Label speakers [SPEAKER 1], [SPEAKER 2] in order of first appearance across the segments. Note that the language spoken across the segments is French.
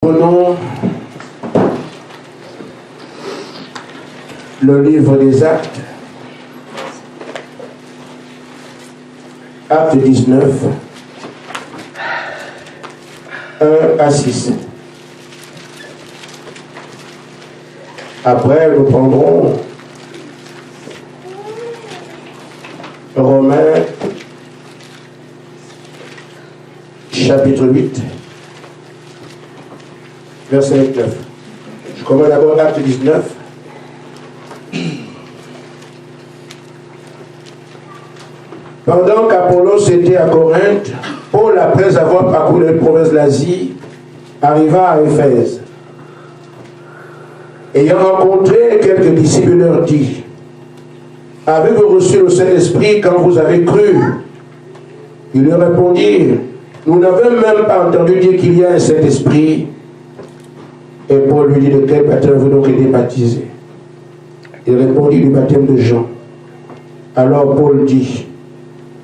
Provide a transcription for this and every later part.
[SPEAKER 1] Prenons le livre des Actes, Acte 19, 1 à 6. Après, nous prendrons Romains, chapitre 8, verset 9. Je commence d'abord Acte 19. Pendant qu'Apollos était à Corinthe, Paul, après avoir parcouru les provinces de l'Asie, arriva à Éphèse. Ayant rencontré quelques disciples, leur dit: avez-vous reçu le Saint-Esprit quand vous avez cru? Ils lui répondirent: nous n'avons même pas entendu dire qu'il y a un Saint-Esprit. Et Paul lui dit: de quel baptême avez-vous donc été baptisé? Il répondit: du baptême de Jean. Alors Paul dit: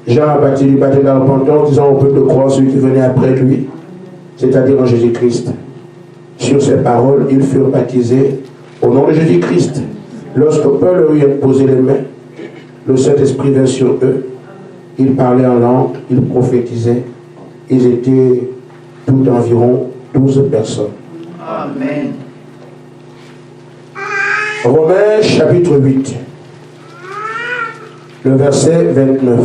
[SPEAKER 1] Jean a baptisé du baptême de la repentance, disant au peuple de croire celui qui venait après lui, c'est-à-dire en Jésus-Christ. Sur ces paroles, ils furent baptisés au nom de Jésus-Christ. Lorsque Paul leur eut imposé les mains, le Saint-Esprit vint sur eux. Ils parlaient en langue, ils prophétisaient. Ils étaient tout environ 12 personnes.
[SPEAKER 2] Amen.
[SPEAKER 1] Romains chapitre 8, le verset 29.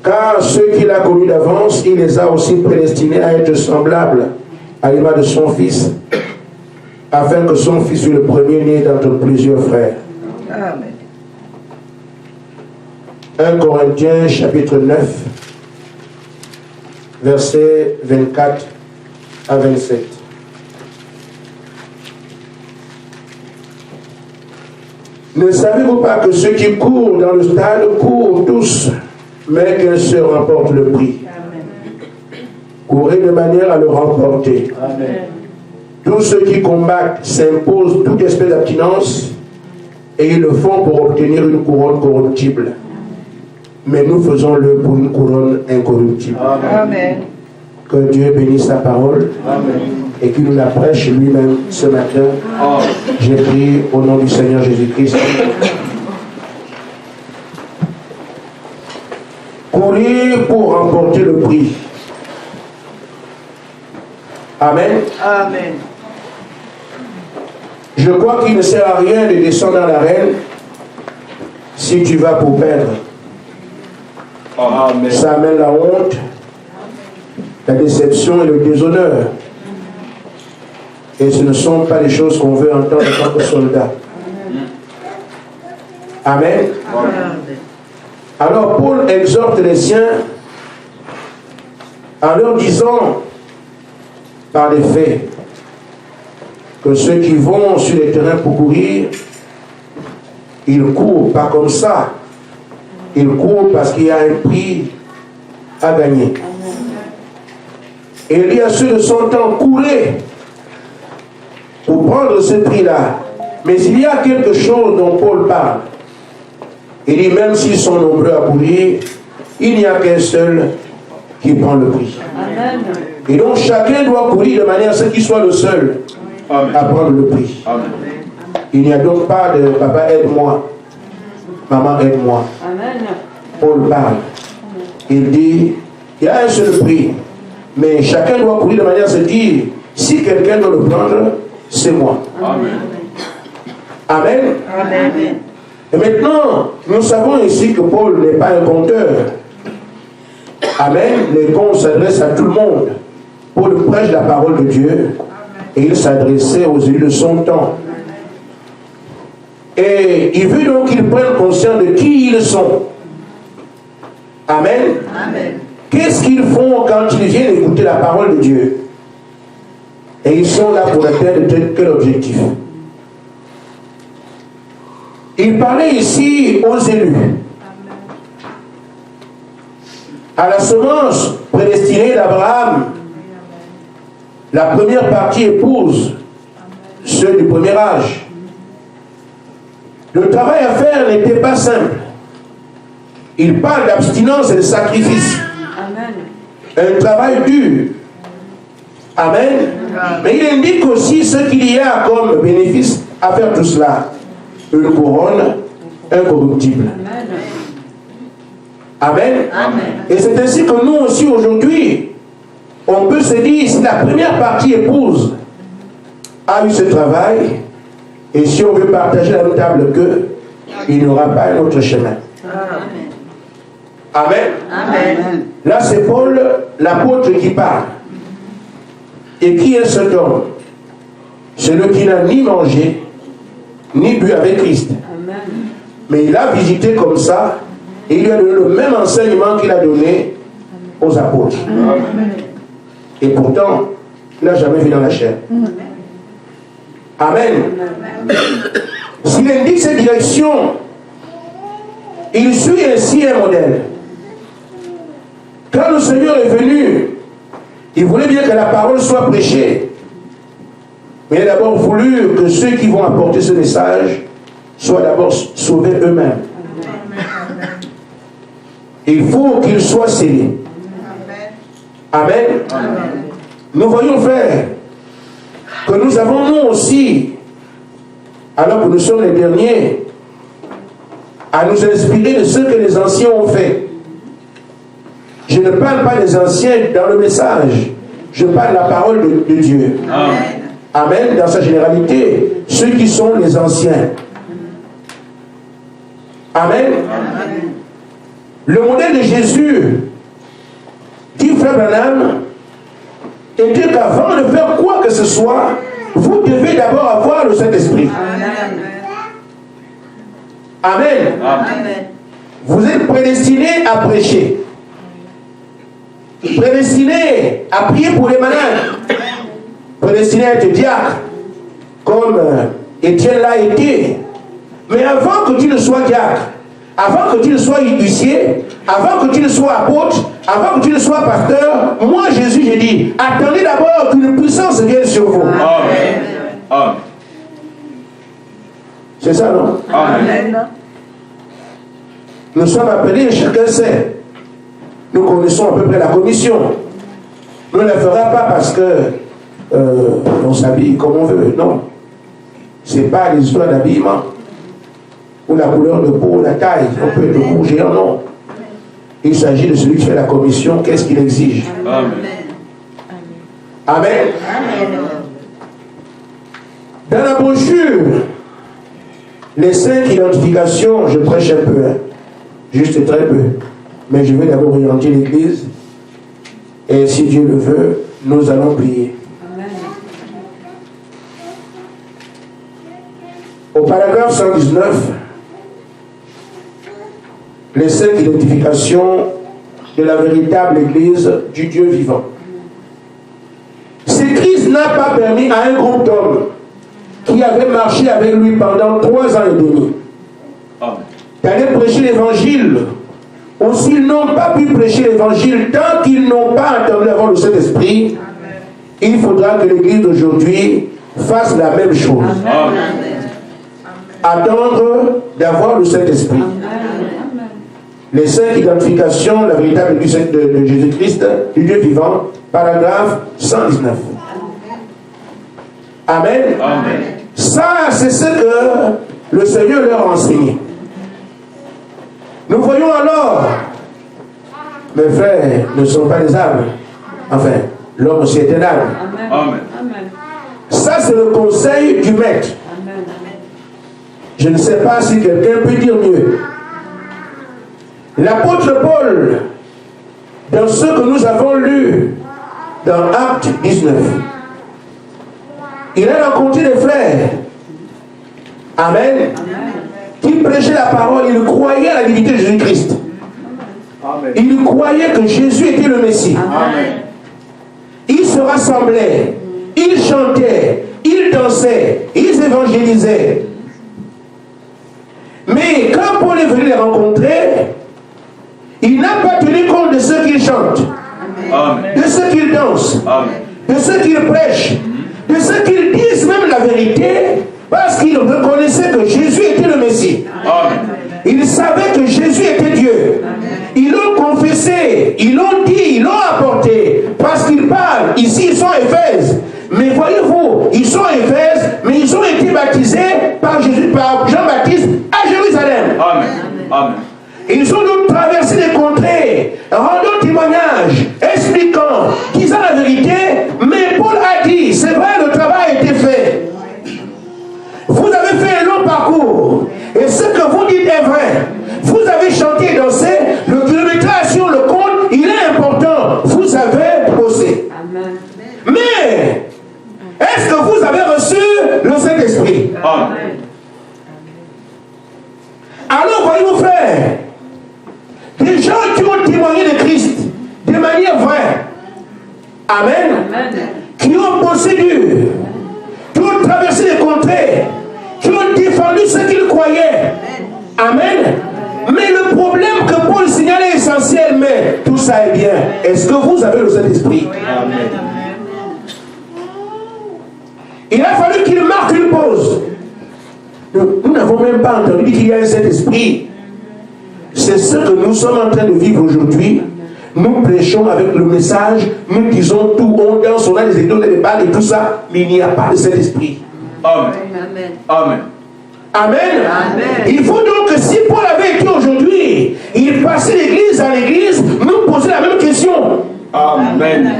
[SPEAKER 1] Car ceux qu'il a connus d'avance, il les a aussi prédestinés à être semblables à l'image de son Fils, afin que son Fils fût le premier-né d'entre plusieurs frères.
[SPEAKER 2] Amen.
[SPEAKER 1] 1 Corinthiens chapitre 9, versets 24 à 27. Ne savez-vous pas que ceux qui courent dans le stade courent tous, mais qu'un seul remporte le prix?
[SPEAKER 2] Amen.
[SPEAKER 1] Courez de manière à le remporter.
[SPEAKER 2] Amen.
[SPEAKER 1] Tous ceux qui combattent s'imposent toute espèce d'abstinence et ils le font pour obtenir une couronne corruptible. Mais nous faisons-le pour une couronne incorruptible.
[SPEAKER 2] Amen.
[SPEAKER 1] Que Dieu bénisse sa parole.
[SPEAKER 2] Amen.
[SPEAKER 1] Et qu'il nous la prêche lui-même ce matin. J'ai prié au nom du Seigneur Jésus-Christ. Courir pour remporter le prix. Amen.
[SPEAKER 2] Amen.
[SPEAKER 1] Je crois qu'il ne sert à rien de descendre dans l'arène si tu vas pour perdre.
[SPEAKER 3] Amen.
[SPEAKER 1] Ça amène la honte, la déception et le déshonneur. Et ce ne sont pas les choses qu'on veut entendre en tant que soldat. Amen.
[SPEAKER 2] Amen.
[SPEAKER 1] Alors Paul exhorte les siens en leur disant par les faits que ceux qui vont sur les terrains pour courir, ils courent pas comme ça. Ils courent parce qu'il y a un prix à gagner. Et il y a ceux de son temps, courez pour prendre ce prix-là. Mais il y a quelque chose dont Paul parle. Il dit, même s'ils sont nombreux à courir, il n'y a qu'un seul qui prend le prix.
[SPEAKER 2] Amen.
[SPEAKER 1] Et donc chacun doit courir de manière à ce qu'il soit le seul à prendre le prix.
[SPEAKER 3] Amen.
[SPEAKER 1] Il n'y a donc pas de papa aide-moi, maman aide-moi.
[SPEAKER 2] Amen.
[SPEAKER 1] Paul parle. Il dit, il y a un seul prix, mais chacun doit courir de manière à se dire, si quelqu'un doit le prendre, c'est moi.
[SPEAKER 3] Amen.
[SPEAKER 1] Amen.
[SPEAKER 2] Amen.
[SPEAKER 1] Et maintenant, nous savons ici que Paul n'est pas un conteur. Amen. Les contes s'adressent à tout le monde. Paul prêche la parole de Dieu et il s'adressait aux élus de son temps. Et il veut donc qu'ils prennent conscience de qui ils sont. Amen.
[SPEAKER 2] Amen.
[SPEAKER 1] Qu'est-ce qu'ils font quand ils viennent écouter la parole de Dieu? Et ils sont là pour atteindre quel objectif? Il parlait ici aux élus. À la semence prédestinée d'Abraham, la première partie épouse ceux du premier âge. Le travail à faire n'était pas simple. Il parle d'abstinence et de sacrifice.
[SPEAKER 2] Amen.
[SPEAKER 1] un travail dur. Amen. Mais il indique aussi ce qu'il y a comme bénéfice à faire tout cela. Une couronne incorruptible. Amen. Et c'est ainsi que nous aussi aujourd'hui, on peut se dire, si la première partie épouse a eu ce travail, et si on veut partager la même table qu'eux, il n'y aura pas un autre chemin. Amen.
[SPEAKER 2] Amen.
[SPEAKER 1] Là, c'est Paul, l'apôtre, qui parle. Et qui est cet homme? Celui qui n'a ni mangé, ni bu avec Christ. Amen. Mais il a visité comme ça, et il lui a donné le même enseignement qu'il a donné aux apôtres. Amen. Et pourtant, il n'a jamais vu dans la chair. Amen. Amen. S'il indique cette direction, il suit ainsi un modèle. Quand le Seigneur est venu, il voulait bien que la parole soit prêchée. Mais il a d'abord voulu que ceux qui vont apporter ce message soient d'abord sauvés eux-mêmes. Il faut qu'ils soient scellés. Amen. Amen. Nous voyons, frère, que nous avons nous aussi, alors que nous sommes les derniers, à nous inspirer de ce que les anciens ont fait. Je ne parle pas des anciens dans le message, je parle de la parole de Dieu. Amen. Amen, dans sa généralité, ceux qui sont les anciens. Amen. Amen. Le modèle de Jésus, dit Frère Branham, était qu'avant de faire quoi que ce soit, vous devez d'abord avoir le Saint-Esprit. Amen. Amen. Vous êtes prédestinés à prêcher. Prédestiné à prier pour les malades, prédestiné à être diacre, comme Étienne l'a été. Mais avant que tu ne sois diacre, avant que tu ne sois huissier, avant que tu ne sois apôtre, avant que tu ne sois pasteur, moi Jésus, j'ai dit, attendez d'abord qu'une puissance vienne sur vous. Amen. Amen. C'est ça, non? Amen. Nous sommes appelés, chacun sait. Nous connaissons à peu près la commission. On ne la fera pas parce que on s'habille comme on veut. Non. Ce n'est pas les histoires d'habillement. Ou la couleur de peau, la taille. On peut être rouge et non. Il s'agit de celui qui fait la commission. Qu'est-ce qu'il exige? Amen. Amen. Amen. Dans la brochure, les 5 identifications, je prêche un peu. Hein, juste très peu. Mais je vais d'abord orienter l'Église. Et si Dieu le veut, nous allons prier. Amen. Au paragraphe 119, les 5 identifications de la véritable Église du Dieu vivant. Ce Christ n'a pas permis à un groupe d'hommes qui avaient marché avec lui pendant 3 ans et demi d'aller prêcher l'Évangile. Ou s'ils n'ont pas pu prêcher l'évangile tant qu'ils n'ont pas entendu avoir le Saint-Esprit, il faudra que l'Église d'aujourd'hui fasse la même chose. Amen. Attendre d'avoir le Saint-Esprit. Les 5 identifications, la véritable Église de Jésus-Christ, du Dieu vivant, paragraphe 119. Amen. Amen. Ça, c'est ce que le Seigneur leur a enseigné. Nous voyons alors, mes frères ne sont pas des âmes. Enfin, l'homme aussi est un âme. Amen. Ça, c'est le conseil du maître. Amen. Je ne sais pas si quelqu'un peut dire mieux. L'apôtre Paul, dans ce que nous avons lu dans Actes 19, il a rencontré des frères. Amen. Qui prêchait la parole, il croyait à la divinité de Jésus-Christ. Il croyait que Jésus était le Messie. Amen. Ils se rassemblaient, ils chantaient, ils dansaient, ils évangélisaient. Mais quand Paul est venu les rencontrer, il n'a pas tenu compte de ceux qu'ils chantent, Amen. De ceux qu'ils dansent, Amen. De ceux qu'ils prêchent, de ceux qu'ils disent même la vérité. Parce qu'ils reconnaissaient que Jésus était le Messie. Amen. Ils savaient que Jésus était Dieu. Amen. Ils l'ont confessé, ils l'ont dit, ils l'ont apporté. par Jean-Baptiste à Jérusalem.
[SPEAKER 3] Amen. Amen.
[SPEAKER 1] Ils ont donc traversé les contrées, rendant témoignage, expliquant, disant la vérité, mais Paul a dit, c'est vrai, le travail a été fait. Vous avez fait un long parcours, et ce que vous dites est vrai. Vous avez chanté et dansé, le kilométrage sur le compte, il est important. Vous avez bossé.
[SPEAKER 4] Amen.
[SPEAKER 1] Mais, est-ce que vous avez reçu le Saint-Esprit?
[SPEAKER 3] Amen.
[SPEAKER 1] Alors, voyez-vous, frères, des gens qui ont témoigné de Christ de manière vraie, amen,
[SPEAKER 4] Amen.
[SPEAKER 1] qui ont bossé dur, qui ont traversé les contrées, qui ont défendu ce qu'ils croyaient, amen. Mais le problème que Paul signale est essentiel, mais tout ça est bien. Est-ce que vous avez le Saint-Esprit?
[SPEAKER 3] Amen.
[SPEAKER 1] Il a fallu qu'il marque une pause. Nous n'avons même pas entendu qu'il y a un Saint-Esprit. C'est ce que nous sommes en train de vivre aujourd'hui. Nous prêchons avec le message, nous disons tout, on danse, on a des étoiles, des balles et tout ça, mais il n'y a pas de Saint-Esprit.
[SPEAKER 3] Amen. Amen.
[SPEAKER 1] Amen.
[SPEAKER 2] Amen.
[SPEAKER 1] Il faut donc que si Paul avait été aujourd'hui, il passait d'église en église, nous posait la même question.
[SPEAKER 3] Amen.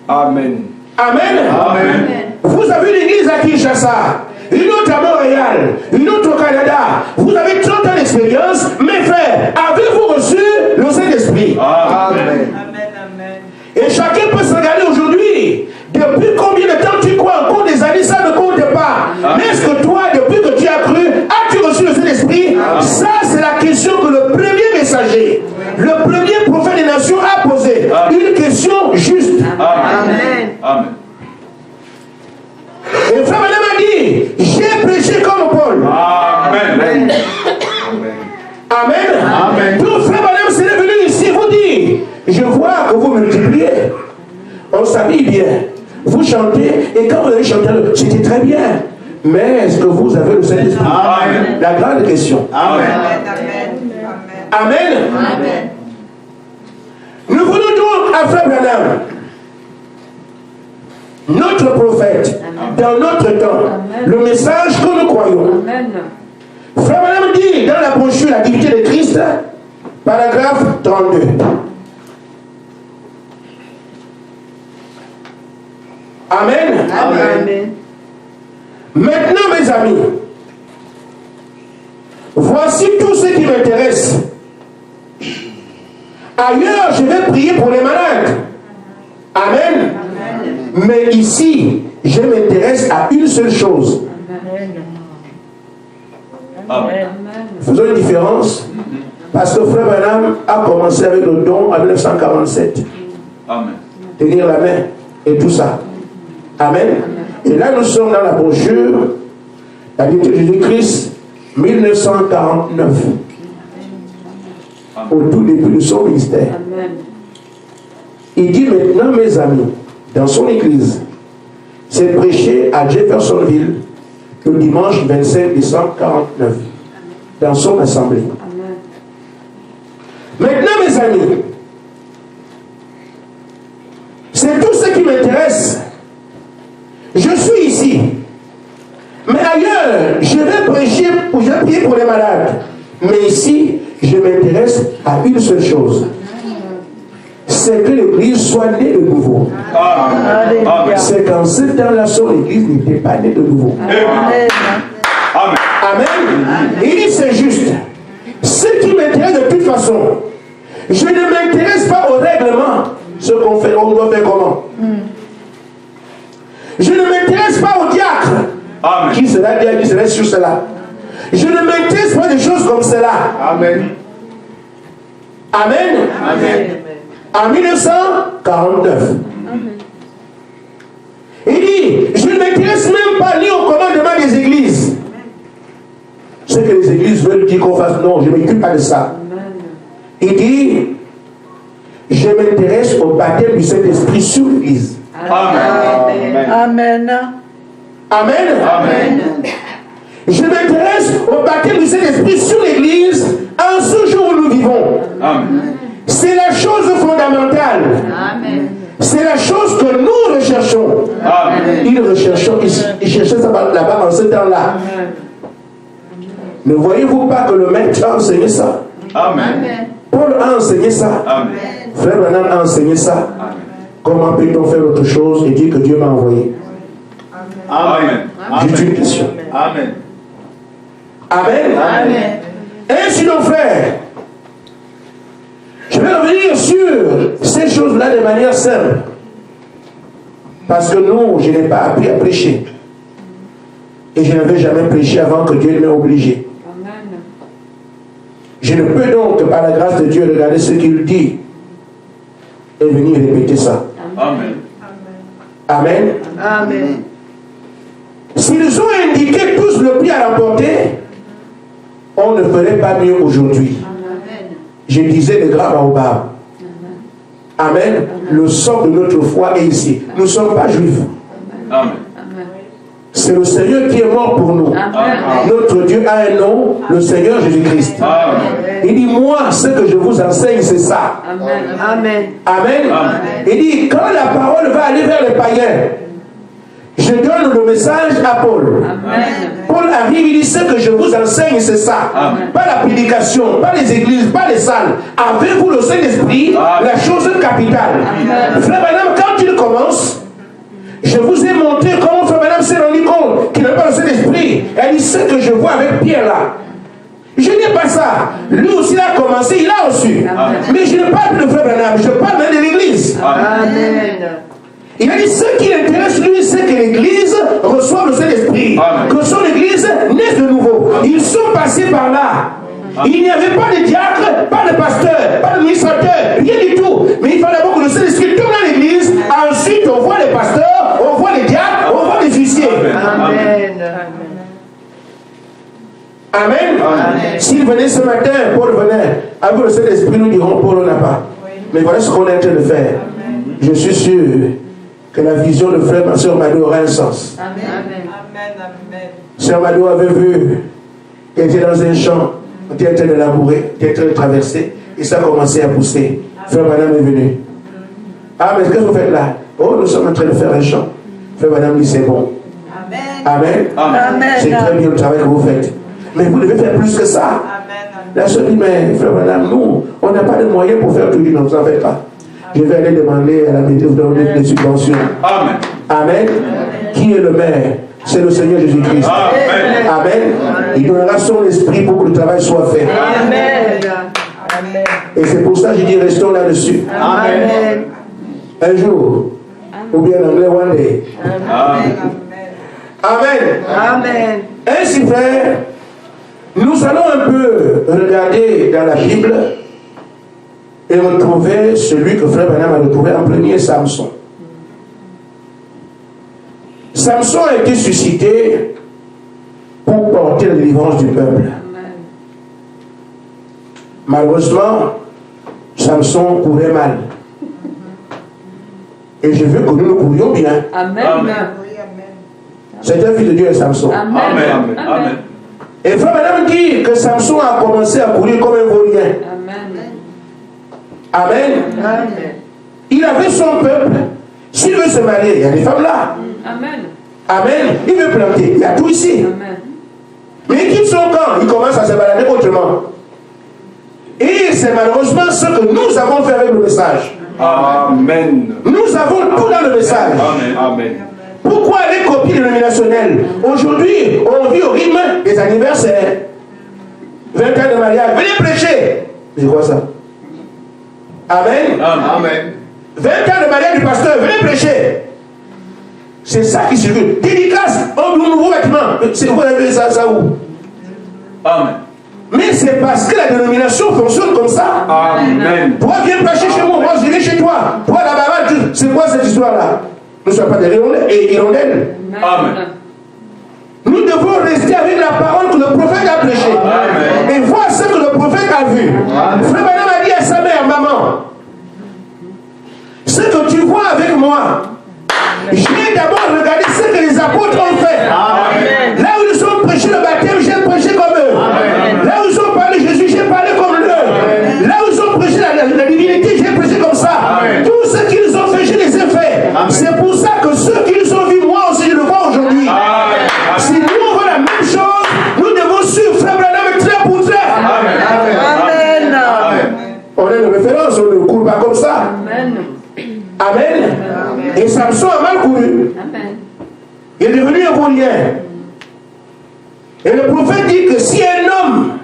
[SPEAKER 3] Amen.
[SPEAKER 1] Amen.
[SPEAKER 3] Amen.
[SPEAKER 1] Vous avez une église à Kinshasa, une autre à Montréal, une autre au Canada. Vous avez 30 ans d'expérience, mes frères, avez-vous reçu le Saint-Esprit?
[SPEAKER 3] Amen.
[SPEAKER 1] Et chacun peut se regarder aujourd'hui. Depuis combien de temps tu crois? Encore des années, ça ne compte pas. Mais est-ce que toi, depuis que tu as cru, as-tu reçu le Saint-Esprit? Ça, c'est la question que le premier messager, le premier prophète des nations a posée. Une question juste.
[SPEAKER 3] Amen. Amen.
[SPEAKER 1] Et frère Madame a dit, j'ai prêché comme Paul.
[SPEAKER 3] Amen.
[SPEAKER 1] Amen.
[SPEAKER 3] Amen.
[SPEAKER 1] Donc frère Madame, c'est venu ici vous dire, je vois que vous multipliez. On s'habille bien. Vous chantez, et quand vous avez chanté, c'était très bien. Mais est-ce que vous avez le Saint-Esprit?
[SPEAKER 3] Amen.
[SPEAKER 1] La grande question.
[SPEAKER 3] Amen.
[SPEAKER 1] Amen.
[SPEAKER 2] Amen.
[SPEAKER 1] Nous venons donc à frère Branham, notre prophète, dans notre temps, le message que nous croyons.
[SPEAKER 4] Amen.
[SPEAKER 1] Frère Branham dit dans la brochure L'activité de Christ, paragraphe 32. Amen.
[SPEAKER 2] Amen.
[SPEAKER 1] Maintenant, mes amis, voici tout ce qui m'intéresse. Ailleurs, je vais prier pour les malades. Amen. Mais ici, je m'intéresse à une seule chose.
[SPEAKER 3] Amen.
[SPEAKER 1] Faisons une différence. Parce que Frère Branham a commencé avec le don en 1947.
[SPEAKER 3] Amen.
[SPEAKER 1] Tenir la main et tout ça. Amen. Et là, nous sommes dans la brochure, la Vérité de Jésus-Christ, 1949. Au tout début de son ministère.
[SPEAKER 4] Amen.
[SPEAKER 1] Il dit maintenant, mes amis, dans son église, c'est prêché à Jeffersonville le dimanche 25 décembre 49, dans son assemblée.
[SPEAKER 4] Amen.
[SPEAKER 1] Maintenant, mes amis, c'est tout ce qui m'intéresse. Je suis ici. Mais ailleurs, je vais prêcher, je vais prier pour les malades. Mais ici, je m'intéresse à une seule chose. C'est que l'église soit née de nouveau.
[SPEAKER 3] Amen. Amen.
[SPEAKER 1] C'est qu'en ce temps-là, son église n'était pas née de nouveau.
[SPEAKER 3] Amen.
[SPEAKER 1] Amen. Il dit c'est juste. Ce qui m'intéresse de toute façon, je ne m'intéresse pas au règlement. Ce qu'on fait, on doit faire comment? Je ne m'intéresse pas au diacre.
[SPEAKER 3] Amen.
[SPEAKER 1] Qui sera diacre, qui sera sur cela. Je ne m'intéresse pas des choses comme cela.
[SPEAKER 3] Amen.
[SPEAKER 1] Amen.
[SPEAKER 3] Amen.
[SPEAKER 1] En 1949. Il dit, je ne m'intéresse même pas ni au commandement des églises. Ce que les églises veulent dire qu'on fasse, non, je ne m'occupe pas de ça. Il dit, je m'intéresse au baptême du Saint-Esprit sur l'église.
[SPEAKER 3] Amen.
[SPEAKER 2] Amen.
[SPEAKER 1] Amen.
[SPEAKER 3] Amen.
[SPEAKER 1] Je m'intéresse au baptême du Saint-Esprit sur l'église en ce jour où nous vivons.
[SPEAKER 3] Amen.
[SPEAKER 1] C'est la chose fondamentale.
[SPEAKER 2] Amen.
[SPEAKER 1] C'est la chose que nous recherchons.
[SPEAKER 3] Amen.
[SPEAKER 1] Ils cherchaient ça là-bas en ce temps-là. Ne voyez-vous pas que le maître a enseigné ça?
[SPEAKER 3] Amen.
[SPEAKER 1] Paul a enseigné ça.
[SPEAKER 3] Amen.
[SPEAKER 1] Frère Branham a enseigné ça. Comment peut-on faire autre chose et dire que Dieu m'a envoyé?
[SPEAKER 3] Amen.
[SPEAKER 1] J'ai une question.
[SPEAKER 3] Amen.
[SPEAKER 1] Amen.
[SPEAKER 2] Amen.
[SPEAKER 1] Ainsi donc, frère, je vais revenir sur ces choses-là de manière simple. Parce que nous, je n'ai pas appris à prêcher. Et je n'avais jamais prêché avant que Dieu m'ait obligé. Je ne peux donc, par la grâce de Dieu, regarder ce qu'il dit et venir répéter ça.
[SPEAKER 3] Amen.
[SPEAKER 1] Amen.
[SPEAKER 2] Amen.
[SPEAKER 1] S'ils ont indiqué tous le prix à remporter, on ne ferait pas mieux aujourd'hui. Je disais le grand baobab. Amen. Le sort de notre foi est ici. Nous ne sommes pas juifs.
[SPEAKER 3] Amen.
[SPEAKER 1] C'est le Seigneur qui est mort pour nous. Notre Dieu a un nom, le Seigneur Jésus-Christ. Il dit, moi, ce que je vous enseigne, c'est ça.
[SPEAKER 2] Amen.
[SPEAKER 1] Amen. Il dit, quand la parole va aller vers les païens, je donne le message à Paul. Paul arrive, il dit, ce que je vous enseigne, c'est ça. Pas la prédication, pas les églises, pas les salles. Avez-vous le Saint-Esprit, la chose capitale. Frère Branham, quand il commence, je vous ai montré comment Frère Branham s'est rendu compte qu'il n'a pas le Saint-Esprit. Elle dit, ce que je vois avec Pierre là, je n'ai pas ça. Lui aussi il a commencé, il a reçu. Mais je ne parle pas de Frère Branham, je parle même de l'Église.
[SPEAKER 2] Amen.
[SPEAKER 1] Il a dit, ce qui l'intéresse lui, c'est que l'Église reçoive le Saint-Esprit. Que son Église naisse de nouveau. Ils sont passés par là. Il n'y avait pas de diacre, pas de pasteur, pas d'administrateur, rien du tout. Mais il fallait d'abord que le Saint-Esprit tourne dans l'Église. Ensuite, on voit les pasteurs, on voit les diacres, on voit les huissiers.
[SPEAKER 2] Amen.
[SPEAKER 1] Amen. S'il venait ce matin, Paul venait, avec le Saint-Esprit, nous dirons, Paul, on n'a pas. Mais voilà ce qu'on est en train de faire. Je suis sûr que la vision de frère, ma soeur Mado aura un sens. Sœur Mado avait vu qu'elle était dans un champ, on était en train de labourer, on était en train de traverser, et ça a commencé à pousser. Frère Madame est venu. Ah, mais qu'est-ce que vous faites là? Oh, nous sommes en train de faire un champ. Frère Madame dit, c'est bon. Amen. C'est très bien le travail que vous faites. Mais vous devez faire plus que ça. La soeur dit, mais frère Madame, nous, on n'a pas de moyens pour faire tout. Ne vous en faites pas. Je vais aller demander à la mairie de donner des subventions.
[SPEAKER 3] Amen.
[SPEAKER 1] Amen. Qui est le maire? C'est le Seigneur Jésus-Christ. Amen. Il donnera son esprit pour que le travail soit fait.
[SPEAKER 2] Amen.
[SPEAKER 1] Et c'est pour ça que je dis restons là-dessus.
[SPEAKER 2] Amen.
[SPEAKER 1] Un jour, ou bien en anglais, one day.
[SPEAKER 3] Amen.
[SPEAKER 1] Amen.
[SPEAKER 2] Amen.
[SPEAKER 1] Ainsi, frère, nous allons un peu regarder dans la Bible et retrouver celui que frère Branham a retrouvé en premier, Samson. Samson a été suscité pour porter la délivrance du peuple. Malheureusement, Samson courait mal. Et je veux que nous courions bien.
[SPEAKER 2] Amen.
[SPEAKER 1] C'est un fils de Dieu, Samson.
[SPEAKER 3] Amen. Amen.
[SPEAKER 1] Et frère Branham dit que Samson a commencé à courir comme un vaurien. Amen. Il avait son peuple. S'il veut se marier, il y a des femmes là. Amen. Il veut planter, il y a tout ici. Mais il quitte son camp, il commence à se balader autrement. Et c'est malheureusement ce que nous avons fait avec le message.
[SPEAKER 3] Amen.
[SPEAKER 1] Nous avons tout dans le message.
[SPEAKER 3] Amen.
[SPEAKER 1] Pourquoi les copies dénominationnelles? Aujourd'hui, on vit au rythme des anniversaires. 20 ans de mariage. Venez prêcher. C'est quoi ça? Amen.
[SPEAKER 3] Amen.
[SPEAKER 1] 20 ans de mariage du pasteur. Venez prêcher. C'est ça qui circule. Dédicace, un nouveau vêtement. Vous avez ça où?
[SPEAKER 3] Amen.
[SPEAKER 1] Mais c'est parce que la dénomination fonctionne comme ça.
[SPEAKER 3] Amen.
[SPEAKER 1] Toi, viens prêcher chez moi. Moi, je viens chez toi. Toi, là-bas, c'est quoi cette histoire-là? Nous ne sommes pas des hirondelles.
[SPEAKER 3] Amen.
[SPEAKER 1] Nous devons rester avec la parole que le prophète a prêchée. Et voir ce que le prophète a vu. Frère Branham a dit à sa mère, maman, ce que tu vois avec moi, j'ai d'abord regardé ce que les apôtres ont fait.
[SPEAKER 3] Amen.
[SPEAKER 1] Là où ils ont prêché le baptême, j'ai prêché comme eux. Là où ils ont parlé de Jésus, j'ai parlé comme eux. Là où ils ont prêché la divinité, j'ai prêché comme ça. Tout ce qu'ils ont fait, je les ai fait. C'est pour ça que ceux qu'ils ont vu, moi aussi, je le vois aujourd'hui. Si nous on voit la même chose, nous devons suivre Frère Branham Et Samson a mal couru. Il est devenu un vaurien. Et le prophète dit que si un homme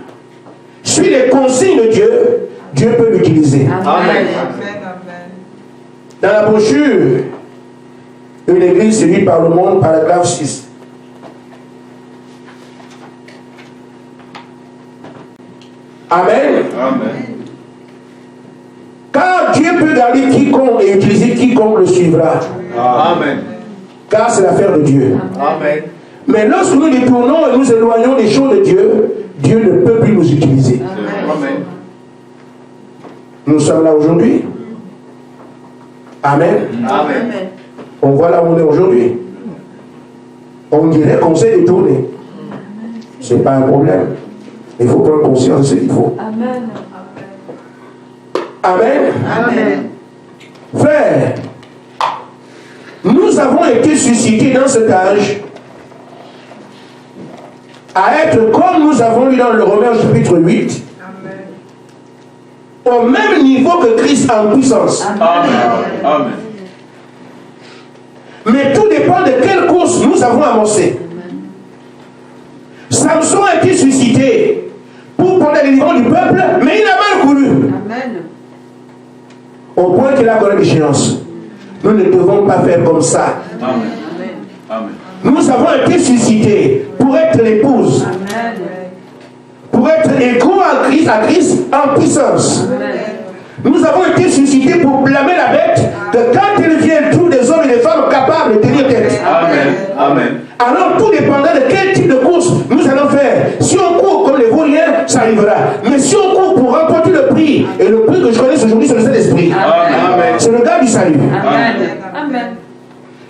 [SPEAKER 1] suit les consignes de Dieu, Dieu peut l'utiliser.
[SPEAKER 3] Amen.
[SPEAKER 1] Dans la brochure, une église séduite par le monde, paragraphe 6. Amen.
[SPEAKER 3] Amen.
[SPEAKER 1] Car Dieu peut garder quiconque et utiliser quiconque le suivra.
[SPEAKER 3] Amen.
[SPEAKER 1] Car c'est l'affaire de Dieu.
[SPEAKER 3] Amen.
[SPEAKER 1] Mais lorsque nous détournons et nous éloignons des choses de Dieu, Dieu ne peut plus nous utiliser.
[SPEAKER 3] Amen.
[SPEAKER 1] Nous sommes là aujourd'hui. Amen.
[SPEAKER 3] Amen.
[SPEAKER 1] On voit là où on est aujourd'hui. On dirait qu'on s'est détourné. Ce n'est pas un problème. Il faut prendre conscience de ce qu'il faut.
[SPEAKER 2] Amen.
[SPEAKER 1] Amen.
[SPEAKER 2] Amen.
[SPEAKER 1] Frère, nous avons été suscités dans cet âge à être comme nous avons lu dans le Romains chapitre 8, au même niveau que Christ en puissance.
[SPEAKER 3] Amen. Amen.
[SPEAKER 1] Mais tout dépend de quelle course nous avons amorcé. Samson a été suscité pour prendre les livres du peuple, mais il a mal couru.
[SPEAKER 2] Amen.
[SPEAKER 1] Au point qu'il a connu l'échéance. Nous ne devons pas faire comme ça.
[SPEAKER 3] Amen. Amen.
[SPEAKER 1] Nous avons été suscités pour être l'épouse,
[SPEAKER 2] Amen.
[SPEAKER 1] pour être égaux à Christ en puissance.
[SPEAKER 2] Amen.
[SPEAKER 1] Nous avons été suscités pour blâmer la bête, que quand il vient, elle trouve des hommes et des femmes capables de tenir tête.
[SPEAKER 3] Amen. Amen.
[SPEAKER 1] Alors tout dépendra de quel type de course nous allons faire. Si on court comme les vauriens, ça arrivera. Mais si on court pour remporter le prix, et le prix que je connais aujourd'hui, c'est le Saint-Esprit.
[SPEAKER 3] Amen.
[SPEAKER 1] C'est le gars du salut.
[SPEAKER 2] Amen. Amen.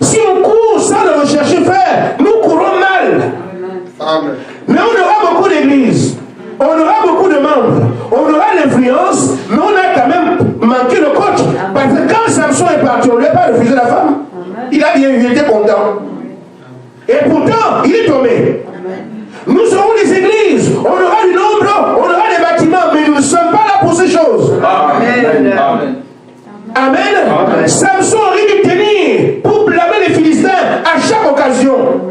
[SPEAKER 1] Si on court sans le rechercher faire, nous courons mal.
[SPEAKER 3] Amen.
[SPEAKER 1] Mais on aura beaucoup d'églises, on aura beaucoup de membres, on aura l'influence, mais on a quand même manqué le coach. Parce que quand Samson est parti, on ne lui a pas refusé la femme. Il a bien eu, il était content. Et pourtant, il est tombé. Nous aurons des églises, on aura du nombre, on aura des bâtiments, mais nous ne sommes pas là pour ces choses.
[SPEAKER 3] Amen. Amen.
[SPEAKER 1] Amen. Samson aurait dû tenir pour blâmer les Philistins à chaque occasion.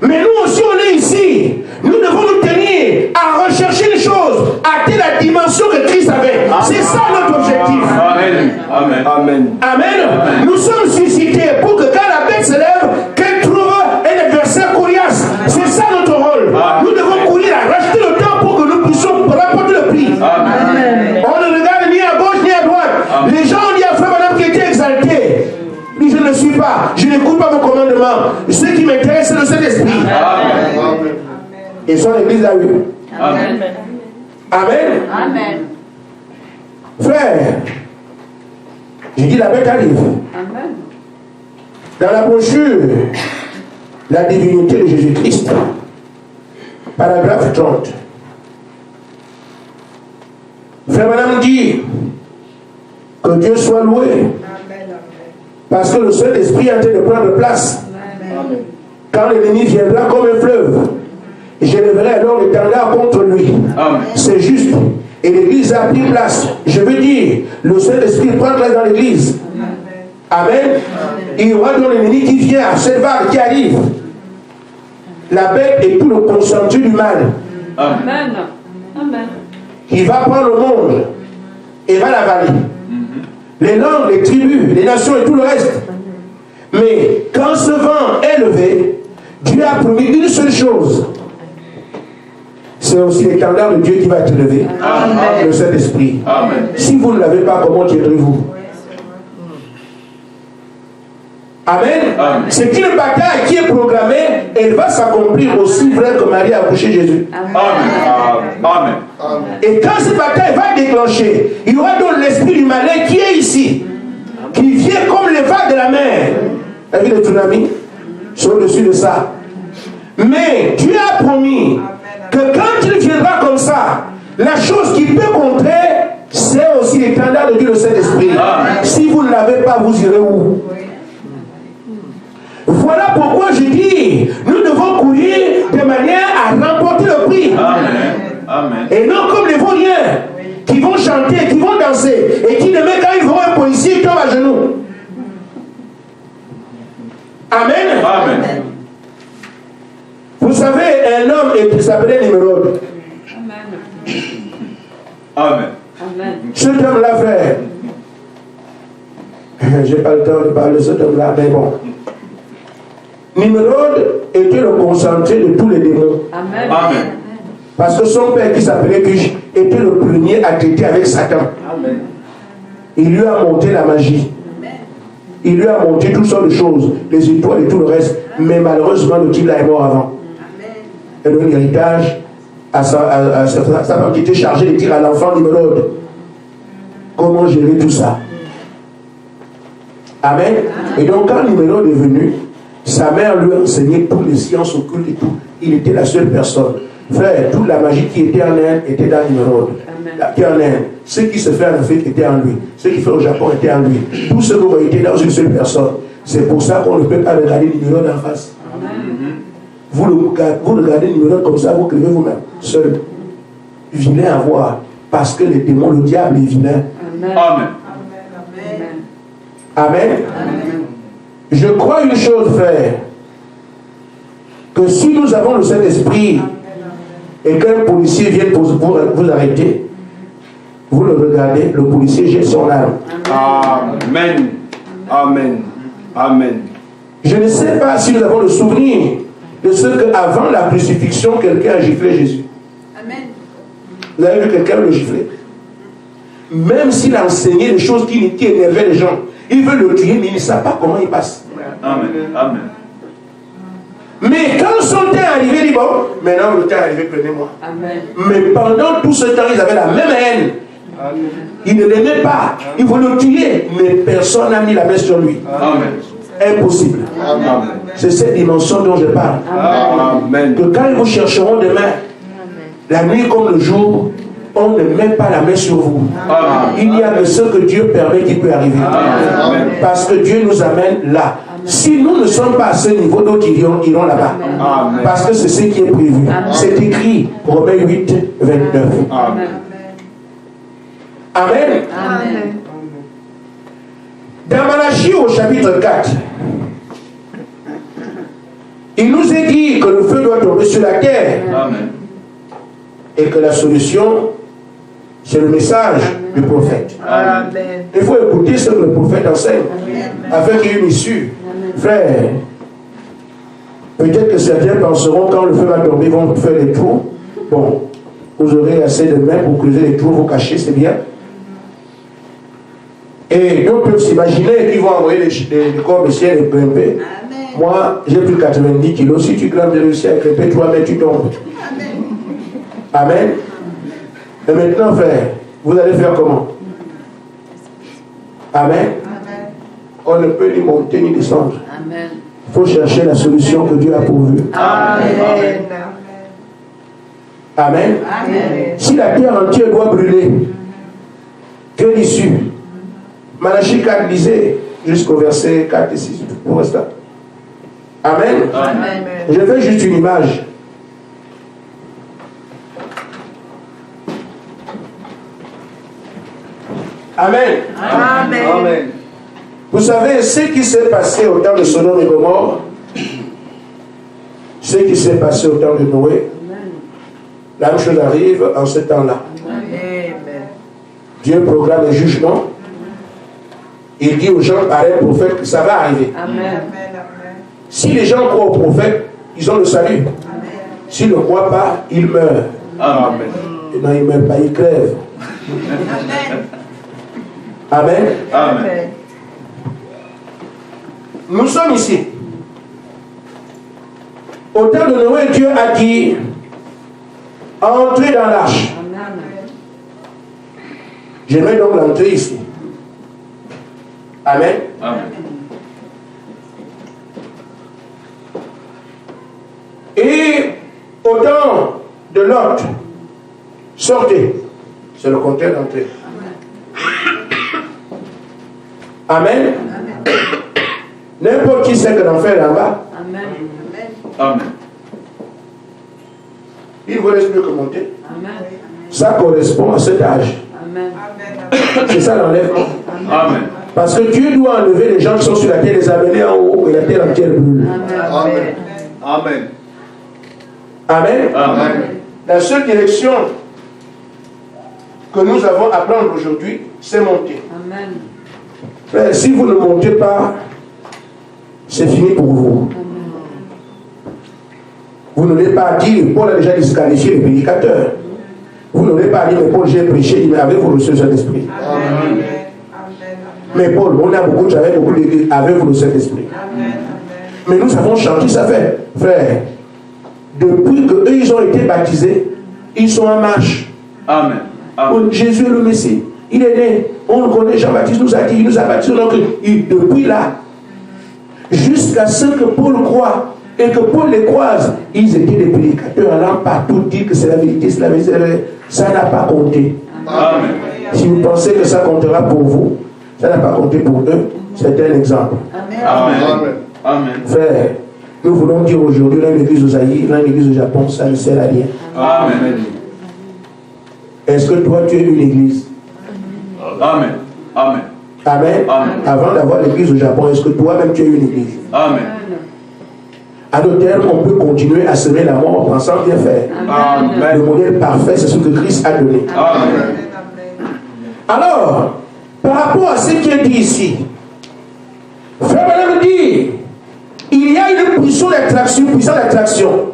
[SPEAKER 1] Mais nous aussi, on est ici. Nous devons nous tenir à rechercher les choses, à telle la dimension que Christ avait. C'est ça notre objectif.
[SPEAKER 3] Amen. Amen. Amen.
[SPEAKER 1] Amen. Nous sommes suscités pour que quand la bête se lève, qu'elle trouve un adversaire coriace. C'est ça notre rôle. Nous devons courir à racheter le temps pour que nous puissions rapporter le prix.
[SPEAKER 3] Amen.
[SPEAKER 1] On ne regarde ni à gauche ni à droite. Les gens ont dit à frère madame qui était exalté. Lui, je ne suis pas. Je n'écoute pas vos commandements. Ce qui m'intéresse, c'est le Saint-Esprit.
[SPEAKER 3] Amen.
[SPEAKER 1] Et son église a eu.
[SPEAKER 3] Amen.
[SPEAKER 1] Amen.
[SPEAKER 2] Amen.
[SPEAKER 1] Frère, j'ai dit la bête arrive.
[SPEAKER 2] Amen.
[SPEAKER 1] Dans la brochure, la divinité de Jésus-Christ, paragraphe 30. Frère madame dit que Dieu soit loué. Parce que le Saint-Esprit est en train de prendre place.
[SPEAKER 2] Amen.
[SPEAKER 1] Quand l'ennemi viendra comme un fleuve, j'élèverai alors l'étendard contre lui.
[SPEAKER 3] Amen.
[SPEAKER 1] C'est juste. Et l'église a pris place. Je veux dire, le Saint-Esprit prend place dans l'église. Amen. Il y aura donc l'ennemi qui vient à cette vague qui arrive. La bête est tout le concentré du mal.
[SPEAKER 2] Amen. Amen.
[SPEAKER 1] Il va prendre le monde et va l'avaler. Les langues, les tribus, les nations et tout le reste. Mais quand ce vent est levé, Dieu a promis une seule chose. C'est aussi l'étendard de Dieu qui va être levé.
[SPEAKER 3] Amen.
[SPEAKER 1] Le Saint-Esprit.
[SPEAKER 3] Amen.
[SPEAKER 1] Si vous ne l'avez pas, comment tiendrez-vous? Amen.
[SPEAKER 3] Amen.
[SPEAKER 1] C'est une bataille qui est programmée, elle va s'accomplir aussi vrai que Marie a accouché Jésus.
[SPEAKER 3] Amen. Amen.
[SPEAKER 1] Et quand cette bataille va déclencher, il y aura donc l'esprit du malin qui est ici, qui vient comme les vagues de la mer. La vie de tsunami, c'est au-dessus de ça. Mais Dieu a promis que quand il viendra comme ça, la chose qui peut contrer, c'est aussi l'étendard de Dieu, le Saint-Esprit. Si vous ne l'avez pas, vous irez où? Voilà pourquoi je dis, nous devons courir de manière à remporter le prix.
[SPEAKER 3] Amen. Amen.
[SPEAKER 1] Et non comme les vauriens qui vont chercher chanter, qui vont danser, et qui demain quand ils voient un policier, ils tombent à genoux. Amen.
[SPEAKER 3] Amen.
[SPEAKER 1] Vous savez, un homme s'appelait Nimrod.
[SPEAKER 3] Amen.
[SPEAKER 2] Amen.
[SPEAKER 1] Cet homme-là, frère, j'ai pas le temps de parler de cet homme-là, mais bon. Nimrod était le concentré de tous les démons.
[SPEAKER 2] Amen.
[SPEAKER 3] Amen.
[SPEAKER 1] Parce que son père, qui s'appelait Cush, était le premier à traiter avec Satan.
[SPEAKER 3] Amen.
[SPEAKER 1] Il lui a monté la magie. Il lui a monté toutes sortes de choses, les étoiles et tout le reste. Mais malheureusement, le type là est mort avant. Et donne l'héritage à sa femme qui était chargée de dire à l'enfant Nimrod comment gérer tout ça. Amen. Et donc, quand Nimrod est venu, sa mère lui a enseigné toutes les sciences occultes et tout. Il était la seule personne. Frère, toute la magie qui était en Inde était dans Nimrod. Qui en Inde. Ce qui se fait en Afrique était en lui. Ce qui fait au Japon était en lui. Tout ce que vous voyez était dans une seule personne. C'est pour ça qu'on ne peut pas regarder Nimrod en face. Vous regardez Nimrod comme ça, vous créez vous-même, seul. Vilain à voir. Parce que les démons, le diable est vilain.
[SPEAKER 3] Amen.
[SPEAKER 1] Amen. Je crois une chose, frère, que si nous avons le Saint-Esprit et qu'un policier vient pour vous arrêter, vous le regardez, le policier jette son arme.
[SPEAKER 3] Amen. Amen. Amen.
[SPEAKER 1] Je ne sais pas si nous avons le souvenir de ce qu'avant la crucifixion, quelqu'un a giflé Jésus.
[SPEAKER 2] Amen.
[SPEAKER 1] Vous avez vu quelqu'un le gifler? Même s'il a enseigné des choses qui énervaient les gens, il veut le tuer, mais il ne sait pas comment il passe.
[SPEAKER 3] Amen. Amen.
[SPEAKER 1] Mais quand son temps est arrivé, il dit bon, maintenant le temps est arrivé, prenez-moi.
[SPEAKER 2] Amen.
[SPEAKER 1] Mais pendant tout ce temps, ils avaient la même haine. Ils ne l'aimaient pas. Ils voulaient le tuer, mais personne n'a mis la main sur lui.
[SPEAKER 3] Amen.
[SPEAKER 1] Impossible.
[SPEAKER 3] Amen.
[SPEAKER 1] C'est cette dimension dont je parle.
[SPEAKER 3] Amen.
[SPEAKER 1] Que quand ils vous chercheront demain, la nuit comme le jour, on ne met pas la main sur vous.
[SPEAKER 3] Amen.
[SPEAKER 1] Il n'y a que ce que Dieu permet qui peut arriver.
[SPEAKER 3] Amen.
[SPEAKER 1] Parce que Dieu nous amène là. Si nous ne sommes pas à ce niveau, d'autres iront là-bas.
[SPEAKER 3] Amen.
[SPEAKER 1] Parce que c'est ce qui est prévu. C'est écrit, Romains 8, 29.
[SPEAKER 3] Amen.
[SPEAKER 1] Amen.
[SPEAKER 2] Amen.
[SPEAKER 1] Dans Malachie au chapitre 4, il nous est dit que le feu doit tomber sur la terre.
[SPEAKER 3] Amen.
[SPEAKER 1] Et que la solution, c'est le message du prophète.
[SPEAKER 3] Amen.
[SPEAKER 1] Il faut écouter ce que le prophète enseigne, afin qu'il y ait une issue. Frère, peut-être que certains penseront quand le feu va tomber, ils vont faire les trous. Bon, vous aurez assez de mains pour creuser les trous, vous cacher, c'est bien. Et d'autres peuvent s'imaginer qu'ils vont envoyer les corps de ciel et grimper. Moi, j'ai plus 90 kilos. Si tu grimpes, j'ai réussi à grimper, toi-même, tu tombes. Amen. Et maintenant, frère, vous allez faire comment? Amen. On ne peut ni monter ni descendre.
[SPEAKER 2] Amen.
[SPEAKER 1] Il faut chercher la solution que Dieu a pourvue.
[SPEAKER 2] Amen.
[SPEAKER 1] Amen. Si la terre entière doit brûler, quelle issue? Malachie 4 disait jusqu'au verset 4 et 6 pour l'instant. Amen.
[SPEAKER 2] Amen.
[SPEAKER 1] Je fais juste une image. Amen.
[SPEAKER 2] Amen.
[SPEAKER 1] Vous savez, ce qui s'est passé au temps de Sodome et Gomorrhe, ce qui s'est passé au temps de Noé, la même chose arrive en ce temps-là. Dieu programme un jugement. Il dit aux gens, par un prophète, que ça va arriver.
[SPEAKER 2] Amen.
[SPEAKER 1] Si les gens croient au prophète, ils ont le salut. S'ils ne croient pas, ils meurent.
[SPEAKER 3] Amen.
[SPEAKER 1] Et non, ils ne meurent pas, ils crèvent. Amen.
[SPEAKER 3] Amen.
[SPEAKER 1] Nous sommes ici. Au temps de Noé, Dieu a dit, entrez dans l'arche. Je mets donc l'entrée ici. Amen.
[SPEAKER 3] Amen.
[SPEAKER 1] Et au temps de Lot, sortez. C'est le contraire d'entrée. Amen. N'importe qui sait que l'enfer est là-bas.
[SPEAKER 2] Amen.
[SPEAKER 3] Amen.
[SPEAKER 1] Il vous reste mieux que monter.
[SPEAKER 2] Amen.
[SPEAKER 1] Ça correspond à cet âge.
[SPEAKER 2] Amen.
[SPEAKER 1] C'est ça l'enlèvement.
[SPEAKER 3] Amen.
[SPEAKER 1] Parce que Dieu doit enlever les gens qui sont sur la terre, les amener en haut et la terre entière brûle.
[SPEAKER 3] Amen. Amen.
[SPEAKER 1] Amen.
[SPEAKER 3] Amen.
[SPEAKER 1] La seule direction que nous avons à prendre aujourd'hui, c'est monter.
[SPEAKER 2] Amen.
[SPEAKER 1] Mais si vous ne montez pas, c'est fini pour vous. Vous n'aurez pas à dire, Paul a déjà disqualifié les prédicateurs. Vous n'aurez pas à dire, mais Paul, j'ai prêché, mais avez-vous reçu le Saint-Esprit?
[SPEAKER 3] Amen.
[SPEAKER 1] Mais Paul, on a beaucoup de gens, beaucoup d'églises, avez-vous le Saint-Esprit? Mais nous avons chanté, ça fait, frère, depuis qu'eux, ils ont été baptisés, ils sont en marche.
[SPEAKER 3] Amen.
[SPEAKER 1] Amen. Jésus est le Messie. Il est né. On le connaît, Jean-Baptiste nous a dit, il nous a baptisés. Donc, depuis là, jusqu'à ce que Paul croit, et que Paul les croise, ils étaient des prédicateurs allant partout dire que c'est la vérité, c'est la vérité. Ça n'a pas compté.
[SPEAKER 3] Amen.
[SPEAKER 1] Si vous pensez que ça comptera pour vous, ça n'a pas compté pour eux. C'est un exemple.
[SPEAKER 3] Amen. Amen.
[SPEAKER 1] Frère, nous voulons dire aujourd'hui, dans l'église au Zaïre, dans l'église au Japon, ça ne sert à rien.
[SPEAKER 3] Amen.
[SPEAKER 1] Est-ce que toi, tu es une église?
[SPEAKER 3] Amen. Amen.
[SPEAKER 1] Amen.
[SPEAKER 3] Amen.
[SPEAKER 1] Avant d'avoir l'église au Japon, est-ce que toi-même tu es une église?
[SPEAKER 3] Amen.
[SPEAKER 1] À nos termes, on peut continuer à semer la mort en pensant bien faire.
[SPEAKER 3] Amen.
[SPEAKER 1] Le modèle parfait, c'est ce que Christ a donné.
[SPEAKER 3] Amen.
[SPEAKER 1] Alors, par rapport à ce qui est dit ici, Frère Branham dit, il y a une puissance d'attraction,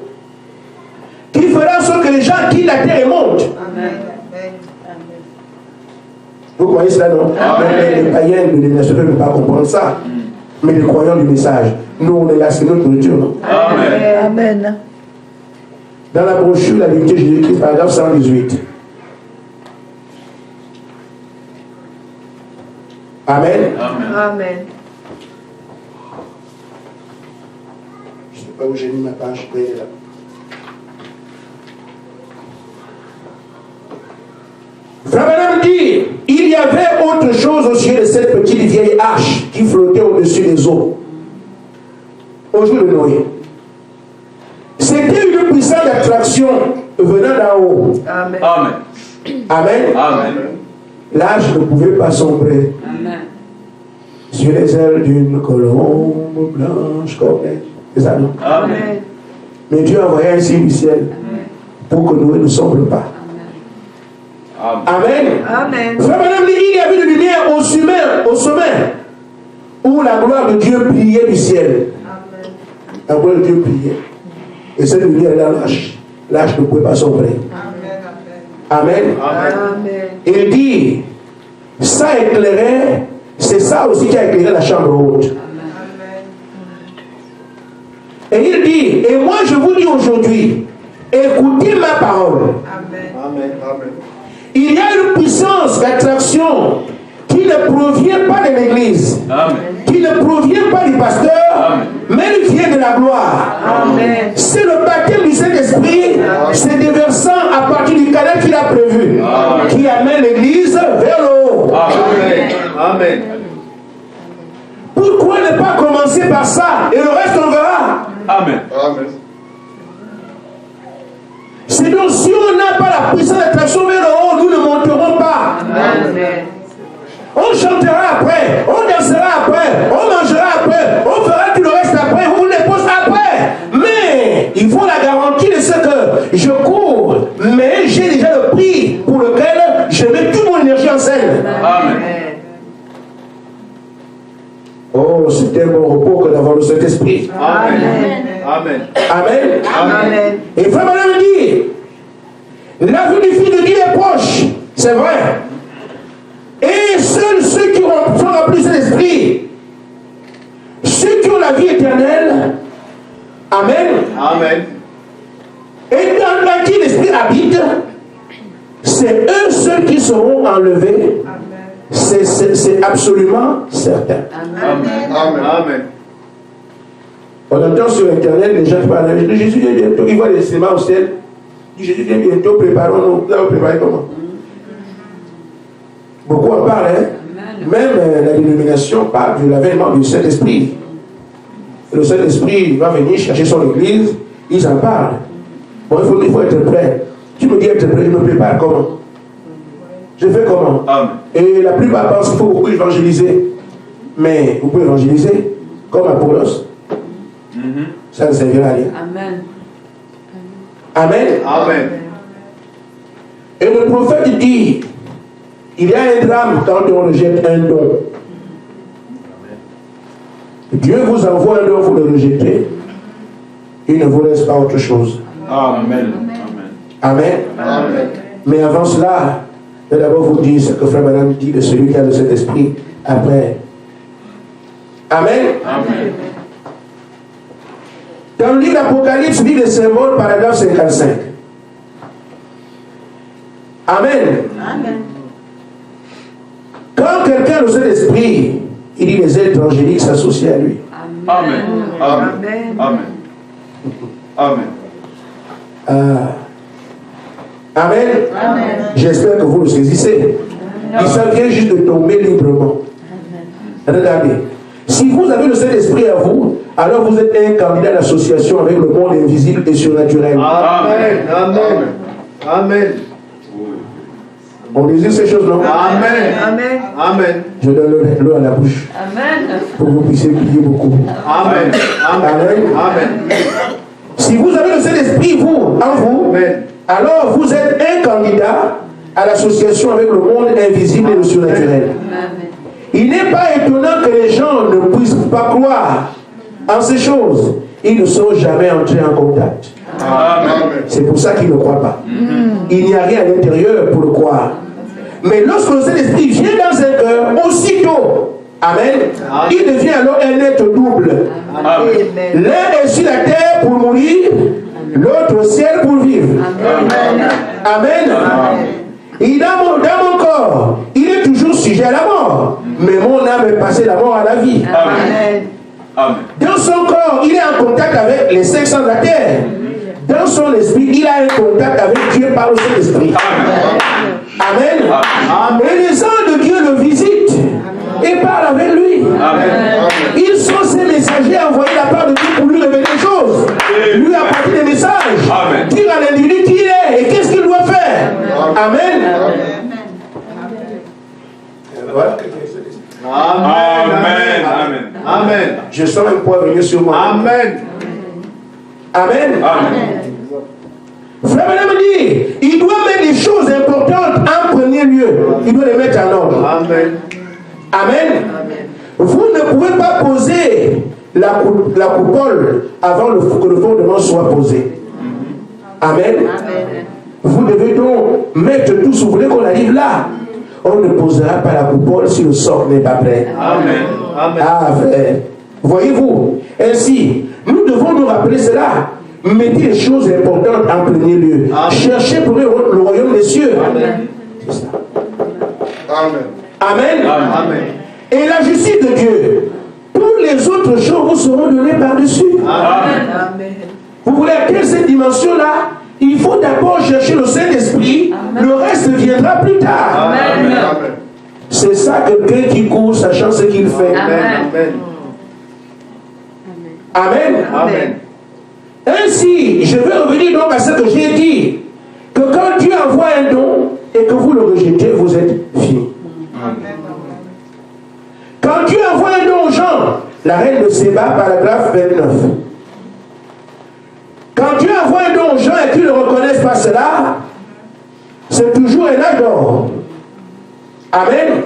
[SPEAKER 1] qui fera en sorte que les gens quittent la terre et montent. Vous croyez cela, non?
[SPEAKER 3] Amen.
[SPEAKER 1] Les païens de l'église ne peuvent pas comprendre ça. Mais les croyants du message, nous on est là, c'est notre nourriture, non?
[SPEAKER 3] Amen.
[SPEAKER 2] Amen.
[SPEAKER 1] Dans la brochure, la vérité Jésus-Christ, paragraphe 118. Amen.
[SPEAKER 3] Amen.
[SPEAKER 2] Amen.
[SPEAKER 1] Je ne sais pas où j'ai mis ma page, mais elle est là. Frère Branham dit, il y avait autre chose au ciel de cette petite vieille arche qui flottait au-dessus des eaux. Au jour de Noé. C'était une puissante attraction venant d'en haut.
[SPEAKER 2] Amen.
[SPEAKER 3] Amen.
[SPEAKER 1] Amen.
[SPEAKER 3] Amen.
[SPEAKER 1] L'arche ne pouvait pas sombrer.
[SPEAKER 2] Amen.
[SPEAKER 1] Sur les ailes d'une colombe blanche comme elle. C'est ça, non?
[SPEAKER 3] Amen.
[SPEAKER 1] Mais Dieu a envoyé un signe du ciel pour que Noé ne sombre pas. Amen.
[SPEAKER 2] Amen.
[SPEAKER 1] Frère Branham dit, il y avait une lumière au sommet, où la gloire de Dieu brillait du ciel. La gloire de Dieu brillait. Et cette lumière là, l'arche ne pouvait pas sombrer. Amen.
[SPEAKER 2] Amen.
[SPEAKER 1] Il dit, ça éclairait, c'est ça aussi qui a éclairé la chambre haute. Et il dit, et moi je vous dis aujourd'hui, écoutez ma parole.
[SPEAKER 3] Amen. Amen.
[SPEAKER 1] Il y a une puissance d'attraction qui ne provient pas de l'église,
[SPEAKER 3] Amen.
[SPEAKER 1] qui ne provient pas du pasteur,
[SPEAKER 3] Amen.
[SPEAKER 1] mais elle vient de la gloire.
[SPEAKER 2] Amen.
[SPEAKER 1] C'est le baptême du Saint-Esprit, c'est des versants à partir du canal qu'il a prévu,
[SPEAKER 3] Amen.
[SPEAKER 1] qui amène l'église vers le haut.
[SPEAKER 3] Amen. Amen.
[SPEAKER 1] Pourquoi ne pas commencer par ça et le reste on verra?
[SPEAKER 3] Amen. Amen.
[SPEAKER 1] C'est donc si on n'a pas la puissance d'attraction vers le haut, nous ne monterons pas.
[SPEAKER 2] Amen.
[SPEAKER 1] On chantera après, on dansera après, on mangera après, on fera tout le reste après, on les pose après. Mais il faut la garantie de ce que je cours, mais j'ai déjà le prix pour lequel je mets toute mon énergie en scène.
[SPEAKER 3] Amen.
[SPEAKER 1] Oh, c'est un bon repos que d'avoir le Saint-Esprit.
[SPEAKER 3] Amen. Amen.
[SPEAKER 1] Amen.
[SPEAKER 2] Amen.
[SPEAKER 1] Et Frère Branham dit, la venue du Fils de Dieu est proche, c'est vrai. Et seuls ceux qui sont remplis de l'Esprit, ceux qui ont la vie éternelle, Amen.
[SPEAKER 3] Amen.
[SPEAKER 1] Et dans qui l'Esprit habite, c'est eux ceux qui seront enlevés. C'est absolument certain.
[SPEAKER 3] Amen. Amen. Amen.
[SPEAKER 1] On entend sur Internet les gens qui parlent de Jésus vient bientôt, ils voient les cinémas au ciel. Jésus vient bientôt, préparons-nous. Là, vous préparez comment? Beaucoup en parlent, hein? Même la dénomination parle de l'avènement du Saint-Esprit. Le Saint-Esprit va venir chercher son église, ils en parlent. Bon, il faut être prêt. Tu me dis être prêt, je me prépare comment? Je fais comment?
[SPEAKER 3] Amen.
[SPEAKER 1] Et la plupart pensent qu'il faut beaucoup évangéliser. Mais vous pouvez évangéliser comme Apollos. Ça ne servira à rien.
[SPEAKER 2] Amen.
[SPEAKER 1] Amen.
[SPEAKER 3] Amen.
[SPEAKER 1] Et le prophète dit, il y a un drame quand on rejette un don. Dieu vous envoie un don, vous le rejetez. Il ne vous laisse pas autre chose.
[SPEAKER 3] Amen.
[SPEAKER 1] Amen.
[SPEAKER 3] Amen.
[SPEAKER 1] Mais avant cela, je vais d'abord vous dire ce que Frère Madame dit de celui qui a le Saint-Esprit après. Amen.
[SPEAKER 3] Amen.
[SPEAKER 1] Dans le livre d'Apocalypse, dit les symboles, paragraphe 55. Amen.
[SPEAKER 2] Amen.
[SPEAKER 1] Quand quelqu'un a le Saint-Esprit, il dit les êtres angéliques s'associent à lui.
[SPEAKER 3] Amen. Amen. Amen. Amen.
[SPEAKER 1] Amen.
[SPEAKER 2] Amen.
[SPEAKER 1] J'espère que vous le saisissez. Il s'agit juste de tomber librement. Regardez. Si vous avez le Saint-Esprit à vous, alors vous êtes un candidat d'association avec le monde invisible et surnaturel.
[SPEAKER 3] Amen. Amen. Amen.
[SPEAKER 1] On désire ces choses, non?
[SPEAKER 3] Amen.
[SPEAKER 2] Amen.
[SPEAKER 3] Amen.
[SPEAKER 1] Je donne l'eau à la bouche
[SPEAKER 2] Amen.
[SPEAKER 1] pour que vous puissiez prier beaucoup.
[SPEAKER 3] Amen. Amen. Amen.
[SPEAKER 1] Si vous avez le Saint-Esprit, vous, en vous,
[SPEAKER 3] Amen.
[SPEAKER 1] alors vous êtes un candidat à l'association avec le monde invisible et le surnaturel.
[SPEAKER 2] Amen.
[SPEAKER 1] Il n'est pas étonnant que les gens ne puissent pas croire en ces choses. Ils ne sont jamais entrés en contact.
[SPEAKER 3] Amen.
[SPEAKER 1] C'est pour ça qu'ils ne croient pas. Il n'y a rien à l'intérieur pour le croire. Mais lorsque le Saint-Esprit vient dans un cœur, aussitôt, Amen, il devient alors un être double.
[SPEAKER 3] Amen.
[SPEAKER 1] L'un est sur la terre pour mourir, l'autre au ciel pour vivre. Amen. Et dans mon corps, il est toujours sujet à la mort. Mais mon âme est passée de la mort à la vie.
[SPEAKER 3] Amen. Amen.
[SPEAKER 1] Dans son corps, il est en contact avec les 500 de la terre. Dans son esprit, il a un contact avec Dieu par le Saint-Esprit. Amen.
[SPEAKER 3] Amen.
[SPEAKER 1] Et les anges de Dieu le visitent et parlent avec lui.
[SPEAKER 3] Amen.
[SPEAKER 1] Ils sont ses messagers envoyés de la part de Dieu pour lui révéler des choses. Lui apporter des messages.
[SPEAKER 3] Amen.
[SPEAKER 1] Dire à l'individu qui il est et qu'est-ce qu'il doit faire. Amen.
[SPEAKER 3] Amen. Amen. Amen.
[SPEAKER 1] Je sens un poids venir sur moi.
[SPEAKER 3] Amen.
[SPEAKER 1] Amen.
[SPEAKER 3] Amen.
[SPEAKER 1] Frère Madame dit, il doit mettre les choses importantes en premier lieu. Il doit les mettre en ordre.
[SPEAKER 3] Amen.
[SPEAKER 1] Amen. Vous ne pouvez pas poser la coupole avant que le fondement soit posé. Amen. Vous devez donc mettre tout, si vous voulez qu'on arrive là. On ne posera pas la coupole si le sort n'est pas prêt.
[SPEAKER 3] Amen. Amen.
[SPEAKER 1] Ah, frère. Voyez-vous, ainsi, nous devons nous rappeler cela. Mettez les choses importantes en premier lieu.
[SPEAKER 3] Amen.
[SPEAKER 1] Cherchez pour le royaume des cieux.
[SPEAKER 3] Amen.
[SPEAKER 1] C'est ça.
[SPEAKER 3] Amen.
[SPEAKER 1] Amen.
[SPEAKER 3] Amen.
[SPEAKER 1] Et la justice de Dieu. Toutes les autres choses vous seront données par-dessus.
[SPEAKER 3] Amen.
[SPEAKER 1] Vous voulez atteindre cette dimension-là? Il faut d'abord chercher le Saint-Esprit. Le reste viendra plus tard.
[SPEAKER 3] Amen.
[SPEAKER 1] C'est ça, quelqu'un qui court sachant ce qu'il fait.
[SPEAKER 3] Amen.
[SPEAKER 1] Amen.
[SPEAKER 3] Amen.
[SPEAKER 1] Ainsi, je vais revenir donc à ce que j'ai dit, que quand Dieu envoie un don et que vous le rejetez, vous êtes fini. Quand Dieu envoie un don aux gens, la reine de Séba, paragraphe 29. Quand Dieu envoie un don aux gens et qu'ils ne reconnaissent pas cela, c'est toujours un âge d'or. Amen.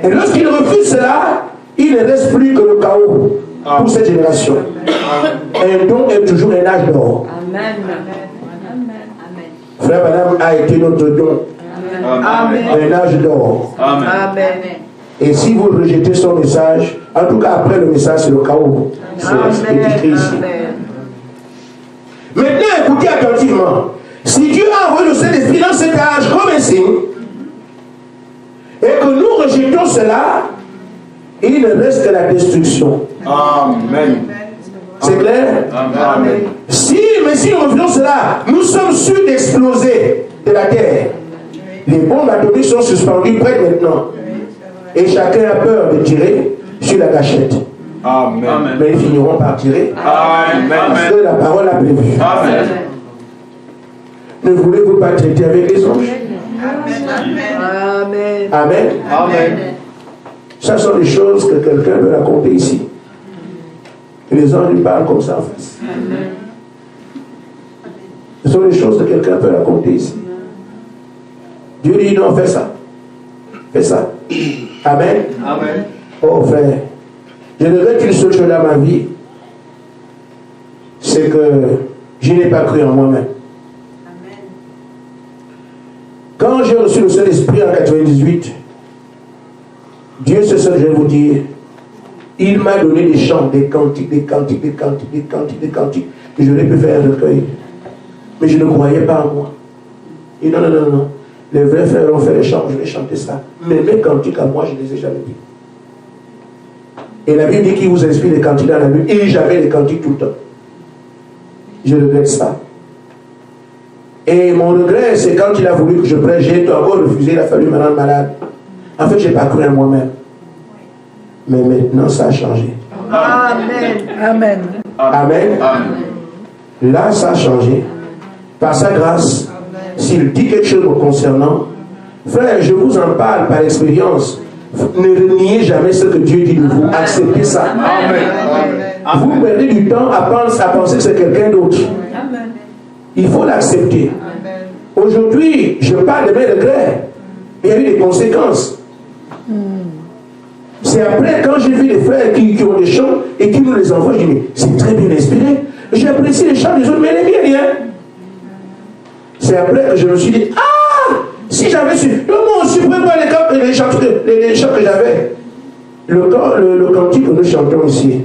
[SPEAKER 1] Et lorsqu'ils refusent cela, il ne reste plus que le chaos pour cette génération. Un don est toujours un âge d'or.
[SPEAKER 2] Amen.
[SPEAKER 1] Frère Madame a été notre don.
[SPEAKER 3] Amen.
[SPEAKER 1] Un âge d'or.
[SPEAKER 3] Amen.
[SPEAKER 1] Et si vous rejetez son message, en tout cas après le message, c'est le chaos. C'est écrit ici. Maintenant, écoutez attentivement. Si Dieu a envoyé le Saint-Esprit dans cet âge comme un signe, et que nous rejetons cela, il ne reste que la destruction.
[SPEAKER 3] Amen.
[SPEAKER 1] C'est clair?
[SPEAKER 3] Amen.
[SPEAKER 1] Mais si nous refaisons cela, nous sommes sûrs d'exploser de la terre. Les bombes atomiques sont suspendues près maintenant. Et chacun a peur de tirer sur la gâchette.
[SPEAKER 3] Amen.
[SPEAKER 1] Mais ils finiront par tirer.
[SPEAKER 3] Amen.
[SPEAKER 1] Parce que la parole a prévu.
[SPEAKER 3] Amen.
[SPEAKER 1] Ne voulez-vous pas traiter avec les anges?
[SPEAKER 2] Amen.
[SPEAKER 1] Amen.
[SPEAKER 3] Amen.
[SPEAKER 1] Ça sont les choses que quelqu'un veut raconter ici. Et les gens lui parlent comme ça en face. Ce sont les choses que quelqu'un peut raconter ici. Dieu dit non, fais ça. Fais ça. Amen.
[SPEAKER 3] Amen.
[SPEAKER 1] Oh frère, je regrette une seule chose dans ma vie, c'est que je n'ai pas cru en moi-même. Quand j'ai reçu le Saint-Esprit en 98, Dieu, c'est ce que je vais vous dire, il m'a donné des chants, des cantiques, des cantiques, des cantiques, des cantiques, des cantiques, que je n'ai pu faire un recueil. Mais je ne croyais pas en moi. Et non, non, non, non. Les vrais frères ont fait les chants, je vais chanter ça. Mais mes cantiques à moi, je ne les ai jamais dit. Et la Bible dit qu'il vous inspire les cantiques dans la Bible. Et j'avais les cantiques tout le temps. Je regrette ça. Et mon regret, c'est quand il a voulu que je prêche, j'ai encore refusé, il a fallu me rendre malade. En fait, je n'ai pas cru en moi-même. Mais maintenant, ça a changé.
[SPEAKER 2] Amen. Amen.
[SPEAKER 1] Amen. Amen. Là, ça a changé. Par sa grâce, s'il dit quelque chose me concernant, frère, je vous en parle par expérience. Ne niez jamais ce que Dieu dit de vous. Acceptez ça. Amen. Vous perdez du temps à penser que c'est quelqu'un d'autre. Il faut l'accepter. Aujourd'hui, je parle de mes regrets. Il y a eu des conséquences. C'est après, quand j'ai vu des frères qui ont des chants et qui nous les envoient, je dis, c'est très bien inspiré. J'apprécie les chants des autres, mais les miens, rien. C'est après que je me suis dit, ah, si j'avais su, moi aussi, je pouvais voir les chants que j'avais. Le cantique que nous chantons ici.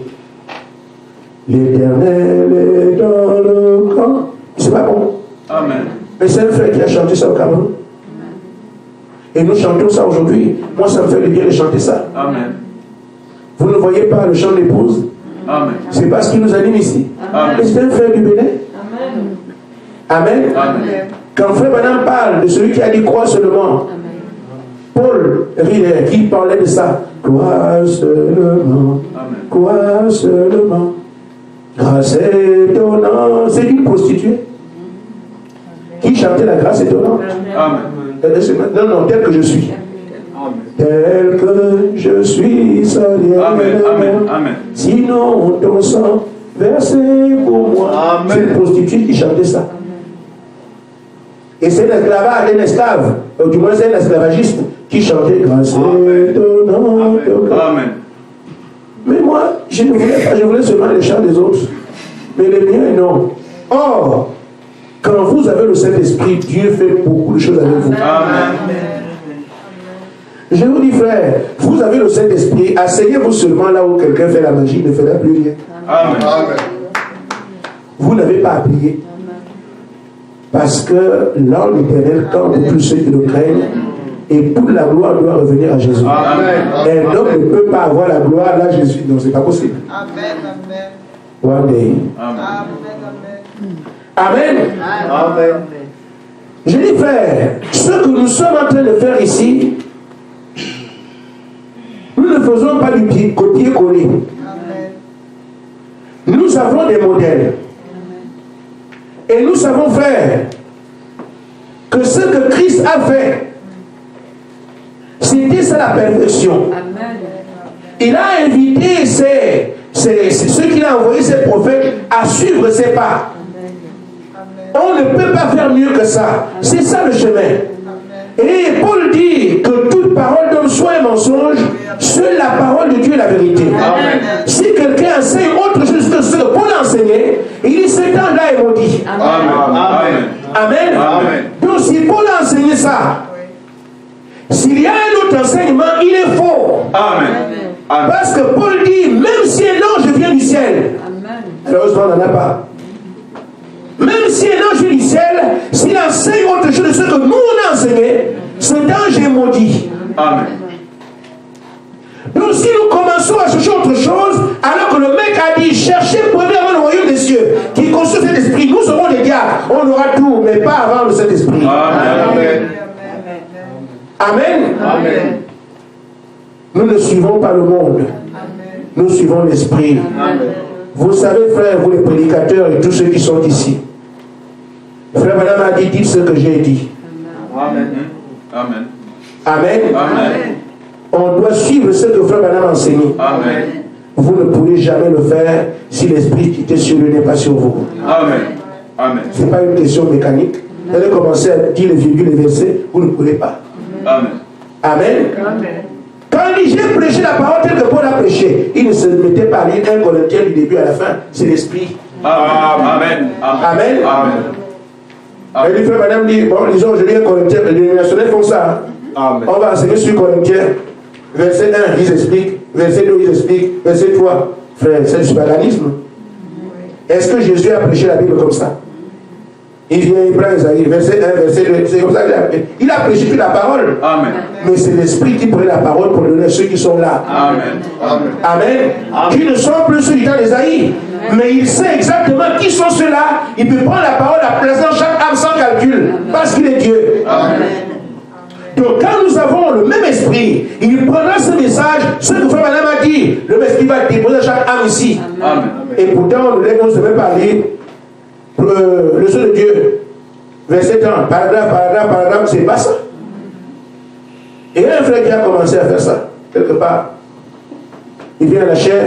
[SPEAKER 1] L'Éternel est dans le camp. C'est pas bon.
[SPEAKER 3] Amen.
[SPEAKER 1] Mais c'est un frère qui a chanté ça au Cameroun. Et nous chantons ça aujourd'hui. Moi, ça me fait du bien de chanter ça.
[SPEAKER 3] Amen.
[SPEAKER 1] Vous ne voyez pas le chant d'épouse?
[SPEAKER 3] Amen.
[SPEAKER 1] C'est parce qu'il nous anime ici.
[SPEAKER 3] Amen.
[SPEAKER 1] Et c'est un frère du Bénin. Amen.
[SPEAKER 3] Amen.
[SPEAKER 1] Quand frère Branham parle de celui qui a dit croix seulement, Paul Rieder, qui parlait de ça, croix seulement, croix seulement, grâce étonnante, c'est une prostituée qui chantait la grâce étonnante.
[SPEAKER 3] Amen.
[SPEAKER 1] Non, non, tel que je suis. Tel que je suis, Seigneur.
[SPEAKER 3] Amen. Amen. Amen.
[SPEAKER 1] Sinon, ton sang versé pour moi.
[SPEAKER 3] Amen.
[SPEAKER 1] C'est une prostituée qui chantait ça. Et c'est l'esclavage, un esclave, du moins c'est un esclavagiste qui chantait grâce étonnante.
[SPEAKER 3] Amen.
[SPEAKER 1] Mais moi, je ne voulais pas, je voulais seulement les chants des autres. Mais les miens, non. Or, quand vous avez le Saint-Esprit, Dieu fait beaucoup de choses avec vous.
[SPEAKER 3] Amen.
[SPEAKER 1] Je vous dis, frère, vous avez le Saint-Esprit, asseyez-vous seulement là où quelqu'un fait la magie, ne fera plus rien.
[SPEAKER 3] Amen.
[SPEAKER 1] Vous n'avez pas à prier. Parce que l'ange éternel campe pour tous ceux qui le craignent, et toute la gloire doit revenir à Jésus.
[SPEAKER 3] Amen.
[SPEAKER 1] Un homme ne peut pas avoir la gloire là, Jésus. Non, c'est pas possible. One day. Amen.
[SPEAKER 3] Amen.
[SPEAKER 1] Je dis, frère, ce que nous sommes en train de faire ici, nous ne faisons pas du copier-coller. Nous avons des modèles. Et nous savons, frère, que ce que Christ a fait, c'était ça la perfection. Il a invité ceux qu'il a envoyé, ses prophètes, à suivre ses pas. On ne peut pas faire mieux que ça. C'est ça le chemin. Et Paul dit que toute parole d'homme soit un mensonge, seule la parole de Dieu est la vérité. Amen. Si quelqu'un enseigne autre chose que ce que Paul a enseigné, il dit cet ange-là est maudit.
[SPEAKER 3] Amen.
[SPEAKER 1] Amen.
[SPEAKER 3] Amen.
[SPEAKER 1] Donc si Paul a enseigné ça, s'il y a un autre enseignement, il est faux.
[SPEAKER 3] Amen. Amen.
[SPEAKER 1] Parce que Paul dit, même si un ange vient du ciel, heureusement on n'en a pas. Même si un ange vient du ciel, s'il enseigne autre chose de ce que nous on a enseigné, cet ange est maudit.
[SPEAKER 3] Amen.
[SPEAKER 1] Donc si nous commençons à chercher autre chose, alors que le mec a dit, cherchez premièrement le royaume des cieux, qui construit cet esprit, nous serons des diables, on aura tout, mais pas avant le Saint-Esprit.
[SPEAKER 3] Amen.
[SPEAKER 1] Amen.
[SPEAKER 3] Amen.
[SPEAKER 1] Nous ne suivons pas le monde, nous suivons l'esprit. Vous savez, frère, vous les prédicateurs et tous ceux qui sont ici, frère Madame a dit, dites ce que j'ai dit.
[SPEAKER 3] Amen. Amen.
[SPEAKER 1] Amen.
[SPEAKER 3] Amen.
[SPEAKER 1] On doit suivre ce que Frère Branham a enseigné.
[SPEAKER 3] Amen.
[SPEAKER 1] Vous ne pourrez jamais le faire si l'esprit qui était sur lui n'est pas sur vous.
[SPEAKER 3] Amen. Amen.
[SPEAKER 1] Ce n'est pas une question mécanique. Vous allez commencer à dire les virgules, les versets, vous ne pourrez pas.
[SPEAKER 3] Amen.
[SPEAKER 1] Amen. Quand il dit j'ai prêché la parole telle que Paul a prêché, il ne se mettait pas à lire 1 Corinthiens du début à la fin. C'est l'esprit.
[SPEAKER 3] Amen.
[SPEAKER 1] Amen.
[SPEAKER 3] Amen.
[SPEAKER 1] Et lui, Frère Madame dit, bon, disons, je lis 1 Corinthiens, les dénominationnels font ça.
[SPEAKER 3] Amen.
[SPEAKER 1] On va enseigner sur Corinthiens. Verset 1, ils expliquent. Verset 2, ils expliquent. Verset 3, frère, c'est du paganisme. Est-ce que Jésus a prêché la Bible comme ça? Il vient, il prend Isaïe, verset 1, verset 2, c'est comme ça qu'il a prêché. Il a prêché toute la parole.
[SPEAKER 3] Amen.
[SPEAKER 1] Mais c'est l'esprit qui prend la parole pour donner à ceux qui sont là.
[SPEAKER 3] Amen.
[SPEAKER 1] Amen. Qui ne sont plus ceux du temps d'Isaïe. Mais il sait exactement qui sont ceux-là. Il peut prendre la parole à placer dans chaque âme sans calcul. Parce qu'il est Dieu.
[SPEAKER 3] Amen.
[SPEAKER 1] Donc quand nous avons le même esprit, il prendra ce message, ce que Frère Madame a dit, le même esprit va déposer chaque âme ici.
[SPEAKER 3] Amen.
[SPEAKER 1] Et pourtant, on nous lève, on ne sait même pas lire le Sceau de Dieu. Verset 30, paragraphe, c'est pas ça. Et il y a un frère qui a commencé à faire ça, quelque part. Il vient à la chair.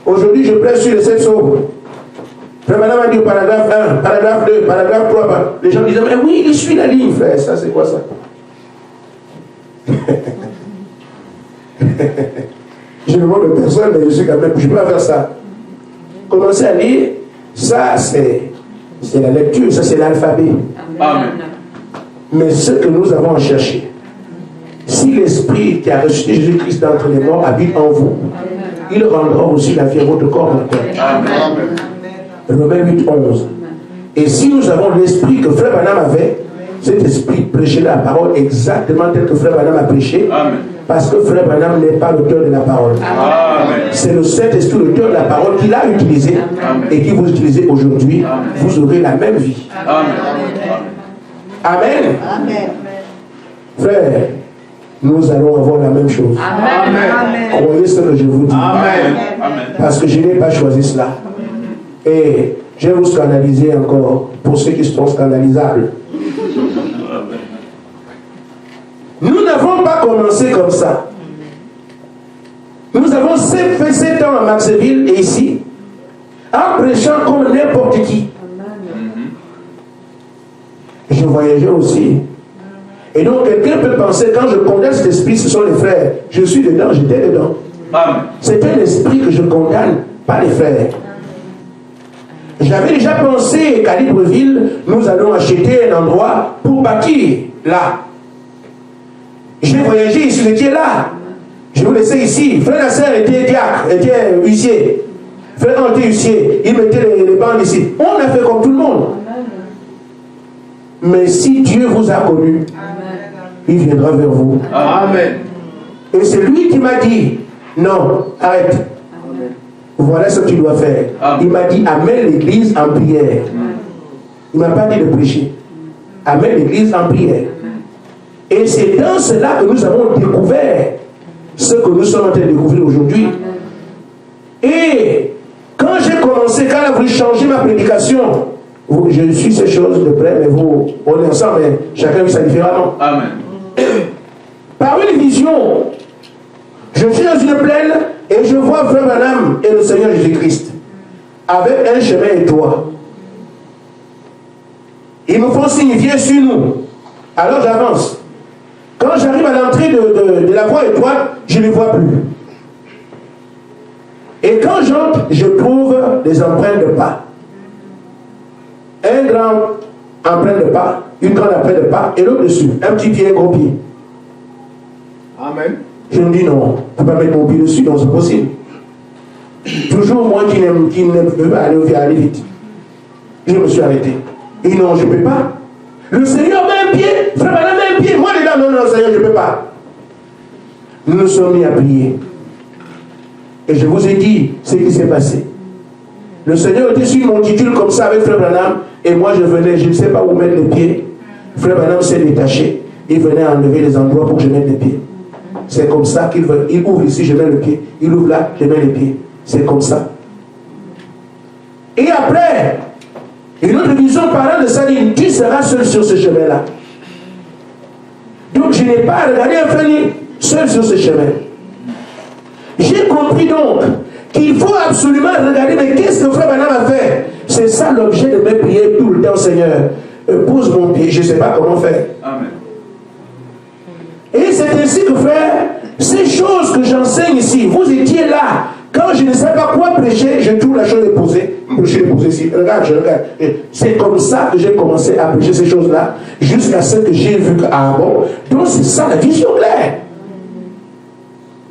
[SPEAKER 1] Aujourd'hui, je prêche sur les 7 sceaux. Frère Madame a dit au paragraphe 1, paragraphe 2, paragraphe 3. Les gens disaient, mais oui, il suit la ligne, frère. Ça, c'est quoi ça? Je ne demande de personne, mais je suis quand même, je ne peux pas faire ça. Commencez à lire, ça, c'est la lecture, ça, c'est l'alphabet.
[SPEAKER 3] Amen.
[SPEAKER 1] Mais ce que nous avons à chercher, si l'esprit qui a reçu Jésus-Christ d'entre les morts habite en vous, il rendra aussi la vie à votre corps mortel.
[SPEAKER 3] Amen.
[SPEAKER 1] Romains 8, 11. Et si nous avons l'esprit que Frère Branham avait, cet esprit prêchait la parole exactement tel que Frère Branham a prêché.
[SPEAKER 3] Amen.
[SPEAKER 1] Parce que Frère Branham n'est pas l'auteur de la parole.
[SPEAKER 3] Amen.
[SPEAKER 1] C'est le Saint-Esprit, l'auteur de la parole, qu'il a utilisé et qui vous utilisez aujourd'hui. Vous aurez la même vie.
[SPEAKER 3] Amen.
[SPEAKER 1] Amen.
[SPEAKER 2] Amen.
[SPEAKER 1] Frère, nous allons avoir la même chose.
[SPEAKER 2] Amen.
[SPEAKER 1] Croyez ce que je vous dis.
[SPEAKER 3] Amen. Amen.
[SPEAKER 1] Parce que je n'ai pas choisi cela. Et je vais vous scandaliser encore pour ceux qui sont scandalisables. Nous n'avons pas commencé comme ça. Nous avons fait 7 ans à Maxville et ici, en prêchant comme n'importe qui. Je voyageais aussi. Et donc quelqu'un peut penser, quand je condamne cet esprit, ce sont les frères. Je suis dedans, j'étais dedans.
[SPEAKER 3] Amen.
[SPEAKER 1] C'est un esprit que je condamne, pas les frères. J'avais déjà pensé qu'à Libreville, nous allons acheter un endroit pour bâtir là. J'ai voyagé, ils étaient là. Je vous laissais ici. Frère Nasser était diacre, était huissier. Frère Anté était huissier. Il mettait les bandes ici. On a fait comme tout le monde. Mais si Dieu vous a connu, il viendra vers vous.
[SPEAKER 3] Amen.
[SPEAKER 1] Et c'est lui qui m'a dit, non, arrête. Voilà ce que tu dois faire. Il m'a dit, amène l'église en prière. Il ne m'a pas dit de prêcher. Amène l'église en prière. Et c'est dans cela que nous avons découvert ce que nous sommes en train de découvrir aujourd'hui. Et quand j'ai commencé, quand on a voulu changer ma prédication, je suis ces choses de près, mais vous, on est ensemble, mais chacun vit ça différemment.
[SPEAKER 3] Amen.
[SPEAKER 1] Par une vision, je suis dans une plaine et je vois Frère Branham et le Seigneur Jésus-Christ avec un chemin étroit. Ils me font signe, viens sur nous. Alors j'avance. Quand j'arrive à l'entrée de la voie étroite, je ne les vois plus. Et quand j'entre, je trouve des empreintes de pas. Un grand empreinte de pas, une grande empreinte de pas, et l'autre dessus, un petit pied, un gros pied.
[SPEAKER 3] Amen.
[SPEAKER 1] Je me dis non, je ne peux pas mettre mon pied dessus, non, c'est possible. Toujours moi qui ne peux pas aller vite. Je me suis arrêté. Et non, je ne peux pas. Le Seigneur met un pied, Frère Branham met un pied, moi dedans, non, Seigneur, je ne peux pas. Nous nous sommes mis à prier. Et je vous ai dit ce qui s'est passé. Le Seigneur était sur une monticule comme ça avec Frère Branham, et moi je venais, je ne sais pas où mettre les pieds. Frère Branham s'est détaché, il venait enlever les endroits pour que je mette les pieds. C'est comme ça qu'il veut. Il ouvre ici, je mets le pied. Il ouvre là, je mets les pieds. C'est comme ça. Et après, une autre vision parlant de ça dit, tu seras seul sur ce chemin-là. Donc je n'ai pas regardé un frère seul sur ce chemin. J'ai compris donc qu'il faut absolument regarder, mais qu'est-ce que frère Branham a fait? C'est ça l'objet de mes prières tout le temps, Seigneur. Pose mon pied, je ne sais pas comment faire.
[SPEAKER 3] Amen.
[SPEAKER 1] Et c'est ainsi que frère, ces choses que j'enseigne ici, vous étiez là. Quand je ne sais pas quoi prêcher, je trouve la chose de poser. Je l'ai posée ici. Regarde, je regarde. C'est comme ça que j'ai commencé à prêcher ces choses-là, jusqu'à ce que j'ai vu que, ah bon, donc c'est ça la vision claire.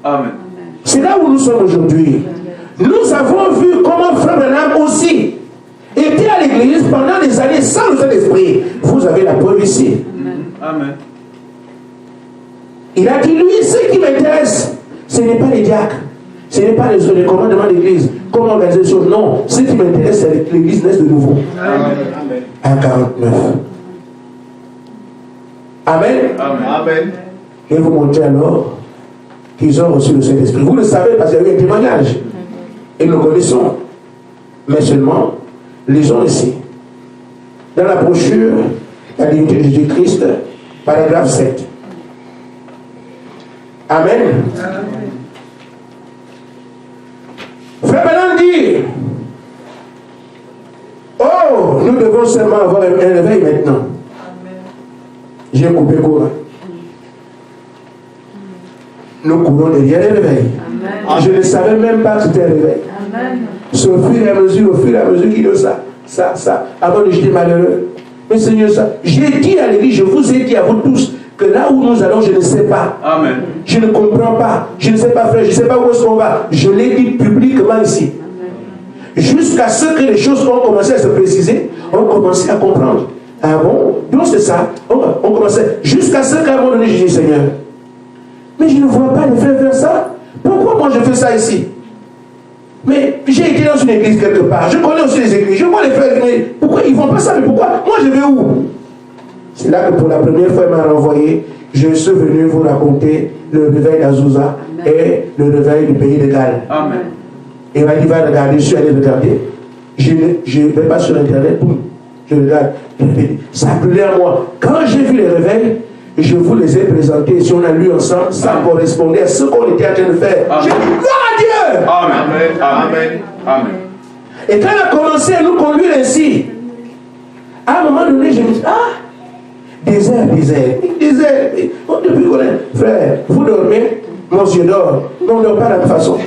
[SPEAKER 3] Amen.
[SPEAKER 1] C'est là où nous sommes aujourd'hui. Nous avons vu comment frère Branham aussi était à l'église pendant des années sans le Saint-Esprit. Vous avez la preuve ici.
[SPEAKER 3] Amen.
[SPEAKER 1] Il a dit, lui, ce qui m'intéresse, ce n'est pas les diacres, ce n'est pas les commandements d'église, comment organiser les choses. Non, ce qui m'intéresse, c'est que l'église naisse de nouveau.
[SPEAKER 3] Amen.
[SPEAKER 1] À 49. Amen.
[SPEAKER 3] Amen.
[SPEAKER 1] Et vous montrez alors qu'ils ont reçu le Saint-Esprit. Vous le savez parce qu'il y a eu un témoignage. Et nous connaissons. Mais seulement, lisons ici. Dans la brochure, la divinité de Jésus-Christ, paragraphe 7. Amen. Frère Branham dit, oh, nous devons seulement avoir un réveil maintenant. J'ai coupé court. Nous courons derrière le réveil. Je ne savais même pas que c'était un réveil. C'est au fur et à mesure qu'il y a ça, avant de jeter malheureux. Mais Seigneur, ça, j'ai dit à l'église, je vous ai dit à vous tous, que là où nous allons, je ne sais pas.
[SPEAKER 3] Amen.
[SPEAKER 1] Je ne comprends pas. Je ne sais pas faire. Je ne sais pas où est-ce qu'on va. Je l'ai dit publiquement ici. Jusqu'à ce que les choses ont commencé à se préciser, on commençait à comprendre. Ah bon? Donc c'est ça. On commençait. Jusqu'à ce qu'à un moment donné, je dis, Seigneur, mais je ne vois pas les frères faire ça. Pourquoi moi je fais ça ici? Mais j'ai été dans une église quelque part. Je connais aussi les églises. Je vois les frères. Mais pourquoi ils ne font pas ça? Mais pourquoi? Moi je vais où? C'est là que pour la première fois, il m'a renvoyé. Je suis venu vous raconter le réveil d'Azusa et le réveil du pays de Galles.
[SPEAKER 3] Amen.
[SPEAKER 1] Et il m'a dit, va regarder. Je suis allé regarder. Je ne vais pas sur Internet. Je regarde. Ça a brûlé à moi. Quand j'ai vu les réveils, je vous les ai présentés. Si on a lu ensemble, ça correspondait à ce qu'on était en train de faire. J'ai dit, gloire à Dieu!
[SPEAKER 3] Amen. Amen. Amen.
[SPEAKER 1] Et quand on a commencé à nous conduire ainsi, à un moment donné, je me dis, ah, désert. Depuis qu'on est, frère, vous dormez, moi je dors. On ne dort pas de la même façon.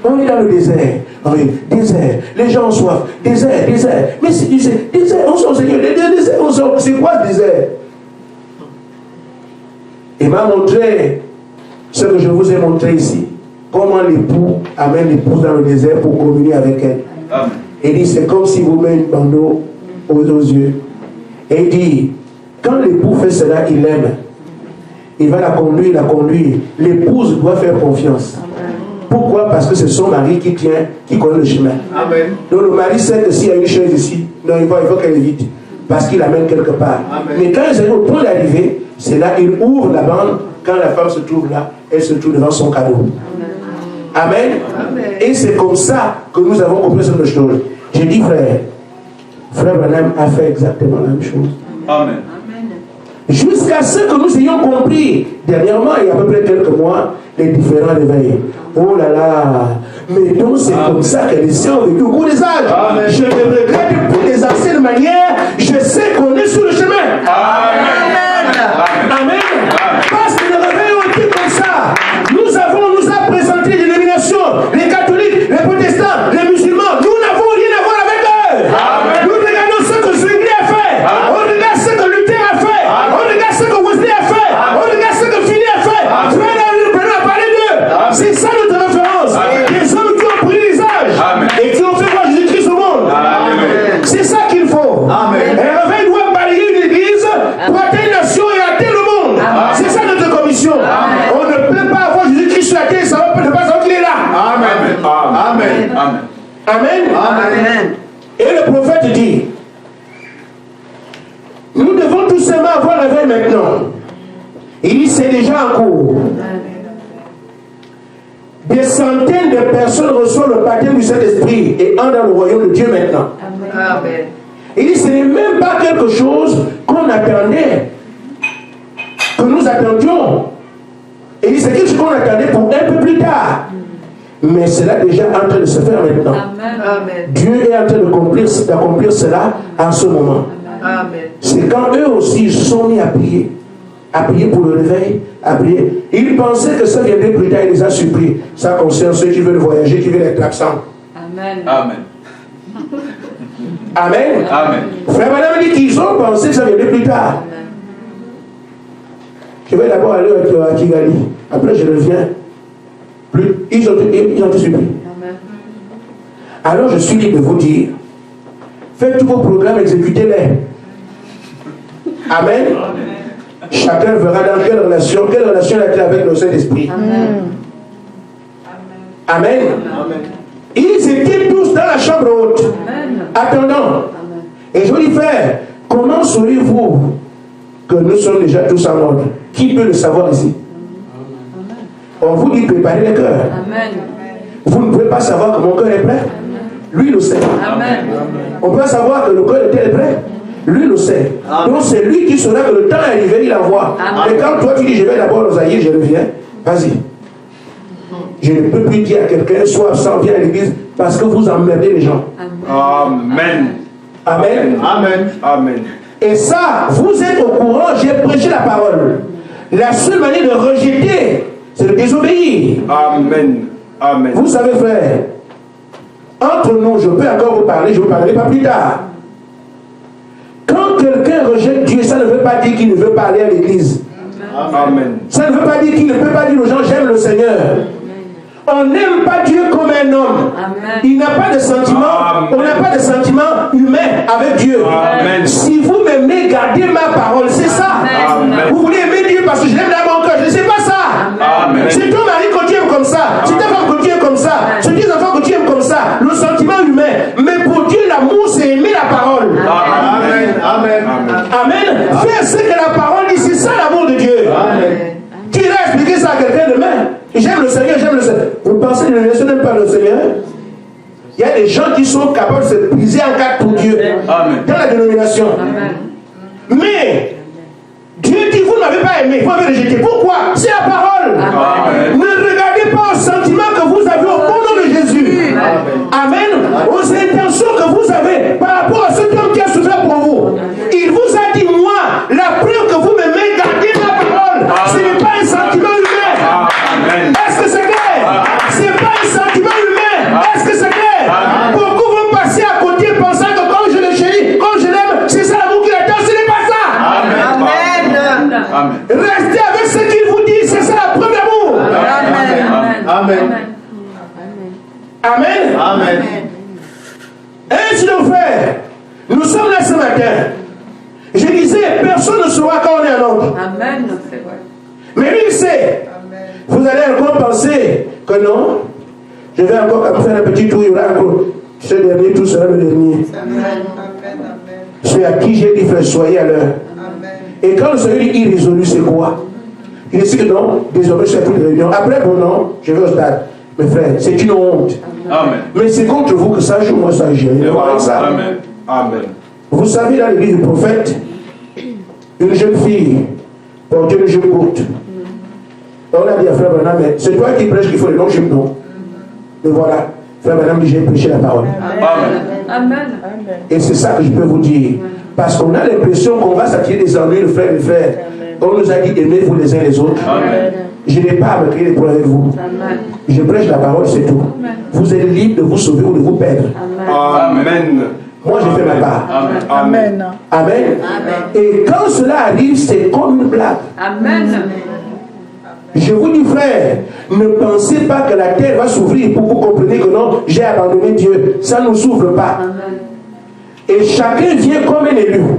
[SPEAKER 1] On est dans le désert. Oui, désert. Les gens ont soif. Désert. Mais c'est du désert. On sort, Seigneur. Désert. On sort. C'est quoi le désert? Il m'a montré ce que je vous ai montré ici. Comment l'époux amène l'épouse dans le désert pour communier avec elle.
[SPEAKER 3] Amen.
[SPEAKER 1] Il dit, c'est comme si vous mettez une bandeau aux yeux. Et il dit, quand l'époux fait cela, il l'aime. Il va la conduire. L'épouse doit faire confiance. Pourquoi? Parce que c'est son mari qui connaît le chemin.
[SPEAKER 3] Amen.
[SPEAKER 1] Donc le mari sait que s'il y a une chaise ici, non, il faut qu'elle évite. Parce qu'il l'amène quelque part.
[SPEAKER 3] Amen.
[SPEAKER 1] Mais quand ils arrivent au point d'arriver, c'est là qu'il ouvre la bande. Quand la femme se trouve là, elle se trouve devant son cadeau. Amen. Amen. Et c'est comme ça que nous avons compris cette chose. J'ai dit, frère Branham a fait exactement la même chose.
[SPEAKER 3] Amen.
[SPEAKER 1] Jusqu'à ce que nous ayons compris, dernièrement, il y a à peu près quelques mois, les différents réveils. Oh là là! Mais donc c'est comme ça que les siens ont vécu au cours des âges. Amen. Je ne regrette plus les anciennes manières. Je sais qu'on est sur le chemin.
[SPEAKER 3] Amen.
[SPEAKER 1] Amen. Parce que les réveils ont été comme ça. Nous a présenté des dénominations, les catholiques, les protestants, les musulmans. Nous n'avons rien à voir avec eux. Amen. Nous regardons ce que Zwingli a fait. Amen. On regarde ce que Luther a fait. Amen. On regarde ce que Wesley a fait. Amen. On regarde ce que Finney a fait. Frère a parlé d'eux. C'est ça notre référence. Des hommes qui ont pris les âges. Amen. Et qui ont fait voir Jésus-Christ au monde. Amen. C'est ça qu'il faut. Amen. Un réveil doit balayer une église pour atteindre une nation et atteindre le monde. Amen. C'est ça notre commission. Amen. On ne peut pas avoir Jésus-Christ sur la terre, ça va pas savoir qu'il est là.
[SPEAKER 3] Amen. Amen. Amen.
[SPEAKER 1] Amen. Amen. Et le prophète dit, nous devons tout simplement avoir la veille maintenant. Il dit, c'est déjà en cours. Des centaines de personnes reçoivent le baptême du Saint-Esprit et entrent dans le royaume de Dieu maintenant.
[SPEAKER 2] Amen.
[SPEAKER 1] Il dit, ce n'est même pas quelque chose qu'on attendait. attendions. Et c'est ce qu'on attendait pour un peu plus tard. Mais c'est là déjà en train de se faire maintenant.
[SPEAKER 2] Amen.
[SPEAKER 1] Dieu est en train d'accomplir cela en ce moment.
[SPEAKER 2] Amen.
[SPEAKER 1] C'est quand eux aussi ils sont mis à prier pour le réveil, à prier. Ils pensaient que ça viendrait plus tard, il les a surpris. Ça concerne ceux qui veulent voyager, qui veulent être absents.
[SPEAKER 4] Amen.
[SPEAKER 3] Amen.
[SPEAKER 1] Amen.
[SPEAKER 3] Amen.
[SPEAKER 1] Frère Madame dit qu'ils ont pensé que ça viendrait plus tard.
[SPEAKER 4] Amen.
[SPEAKER 1] Je vais d'abord aller à Kigali. Après je reviens. Ils ont tout suivi.
[SPEAKER 4] Amen.
[SPEAKER 1] Alors je suis libre de vous dire, faites tous vos programmes, exécutez-les. Amen. Chacun verra dans quelle relation il a avec le Saint-Esprit.
[SPEAKER 4] Amen.
[SPEAKER 1] Amen.
[SPEAKER 3] Amen.
[SPEAKER 1] Ils étaient tous dans la chambre haute,
[SPEAKER 4] Amen.
[SPEAKER 1] attendant.
[SPEAKER 4] Amen.
[SPEAKER 1] Et je vous dis, frère, comment saurez-vous que nous sommes déjà tous en ordre? Qui peut le savoir ici? On vous dit préparez les cœurs.
[SPEAKER 4] Amen.
[SPEAKER 1] Vous ne pouvez pas savoir que mon cœur est prêt. Lui le sait.
[SPEAKER 4] Amen.
[SPEAKER 1] On peut savoir que le cœur est prêt. Lui le sait. Donc c'est lui qui saura que le temps est arrivé, il envoie.
[SPEAKER 4] Amen.
[SPEAKER 1] Et quand toi tu dis je vais d'abord aux aïeux, je reviens, vas-y. Je ne peux plus dire à quelqu'un sois absent, viens à l'église parce que vous emmerdez les gens.
[SPEAKER 3] Amen.
[SPEAKER 1] Amen.
[SPEAKER 3] Amen. Amen.
[SPEAKER 1] Et ça, vous êtes au courant, j'ai prêché la parole. La seule manière de rejeter, c'est de désobéir.
[SPEAKER 3] Amen. Amen.
[SPEAKER 1] Vous savez, frère, entre nous, je peux encore vous parler, je ne vous parlerai pas plus tard. Quand quelqu'un rejette Dieu, ça ne veut pas dire qu'il ne veut pas aller à l'église.
[SPEAKER 3] Amen.
[SPEAKER 1] Ça ne veut pas dire qu'il ne peut pas dire aux gens, j'aime le Seigneur. On n'aime pas Dieu comme un homme.
[SPEAKER 4] Amen.
[SPEAKER 1] Il n'a pas de sentiment,
[SPEAKER 3] Amen.
[SPEAKER 1] on n'a pas de sentiment humain avec Dieu.
[SPEAKER 3] Amen.
[SPEAKER 1] Si vous m'aimez, gardez ma parole, c'est ça.
[SPEAKER 3] Amen.
[SPEAKER 1] Vous voulez aimer Dieu parce que je l'aime dans mon cœur, je ne sais pas ça.
[SPEAKER 3] Amen.
[SPEAKER 1] C'est ton mari que tu aimes comme ça, c'est ta femme que tu aimes comme ça, c'est tes enfants que tu aimes comme ça, le sentiment humain. Mais pour Dieu, l'amour, c'est aimer la parole.
[SPEAKER 3] Amen. Amen.
[SPEAKER 1] Amen. Faire ce que la parole dit, c'est ça l'amour de Dieu.
[SPEAKER 3] Amen.
[SPEAKER 1] Tu iras expliquer ça à quelqu'un demain. J'aime le Seigneur, j'aime le Seigneur. Vous pensez que les gens n'aiment pas le Seigneur? Il y a des gens qui sont capables de se briser en quatre pour Dieu.
[SPEAKER 3] Amen.
[SPEAKER 1] Dans la dénomination.
[SPEAKER 4] Amen.
[SPEAKER 1] Mais Dieu dit, vous ne m'avez pas aimé, vous m'avez rejeté. Pourquoi? C'est la parole.
[SPEAKER 3] Amen.
[SPEAKER 1] Ne regardez pas aux sentiments que vous avez au nom de Jésus. Amen. Aux intentions que vous avez par rapport à cet homme qui a souffert pour vous. Il vous a dit, moi, la preuve que vous m'aimez, gardez ma parole. Ce n'est pas un sentiment humain.
[SPEAKER 3] Amen.
[SPEAKER 1] Est-ce que c'est clair? Ce n'est pas un sentiment humain. Est-ce que c'est clair? Beaucoup vont passer à côté pensant que quand je le chéris, quand je l'aime, c'est ça l'amour qu'il attend. Ce n'est pas ça.
[SPEAKER 3] Amen. Amen.
[SPEAKER 1] Restez avec ce qu'il vous dit, c'est ça la preuve d'amour.
[SPEAKER 3] Amen.
[SPEAKER 1] Amen.
[SPEAKER 3] Amen.
[SPEAKER 1] Ainsi donc, frère, nous sommes là ce matin. Je disais, personne ne saura quand on est en ordre.
[SPEAKER 4] Amen. C'est vrai.
[SPEAKER 1] Mais lui, il sait. Vous allez encore penser que non, je vais encore faire un petit tour, il y aura encore ce dernier tour sera le dernier. C'est à qui j'ai dit, frère, soyez à l'heure. Et quand le Seigneur dit irrésolu, c'est quoi? Il dit que non, désormais je fais plus de réunion. Après, bon, non, je vais au stade. Mais frère, c'est une honte.
[SPEAKER 3] Amen.
[SPEAKER 1] Mais c'est contre vous que ça joue, moi ça joue.
[SPEAKER 3] Amen. Amen.
[SPEAKER 1] Vous savez, dans l'église du prophète, une jeune fille portait une jupe courte. On a dit à frère Branham, mais c'est toi qui prêches qu'il faut les longs jupes, non? Mais voilà, frère Branham dit, j'ai prêché la parole.
[SPEAKER 3] Amen.
[SPEAKER 4] Amen.
[SPEAKER 1] Et c'est ça que je peux vous dire. Parce qu'on a l'impression qu'on va s'attirer des ennuis, le frère et le frère. On nous a dit, aimez-vous les uns les autres.
[SPEAKER 3] Amen.
[SPEAKER 1] Je n'ai pas à me créer des problèmes avec vous.
[SPEAKER 4] Amen.
[SPEAKER 1] Je prêche la parole, c'est tout.
[SPEAKER 4] Amen.
[SPEAKER 1] Vous êtes libre de vous sauver ou de vous perdre.
[SPEAKER 4] Amen.
[SPEAKER 3] Amen.
[SPEAKER 1] Moi, j'ai fait ma part.
[SPEAKER 3] Amen.
[SPEAKER 2] Amen.
[SPEAKER 1] Amen. Et quand cela arrive, c'est comme une blague.
[SPEAKER 4] Amen.
[SPEAKER 1] Je vous dis, frère, ne pensez pas que la terre va s'ouvrir pour que vous compreniez que non, j'ai abandonné Dieu. Ça ne s'ouvre pas.
[SPEAKER 4] Amen.
[SPEAKER 1] Et chacun vient comme un élu.
[SPEAKER 4] Amen.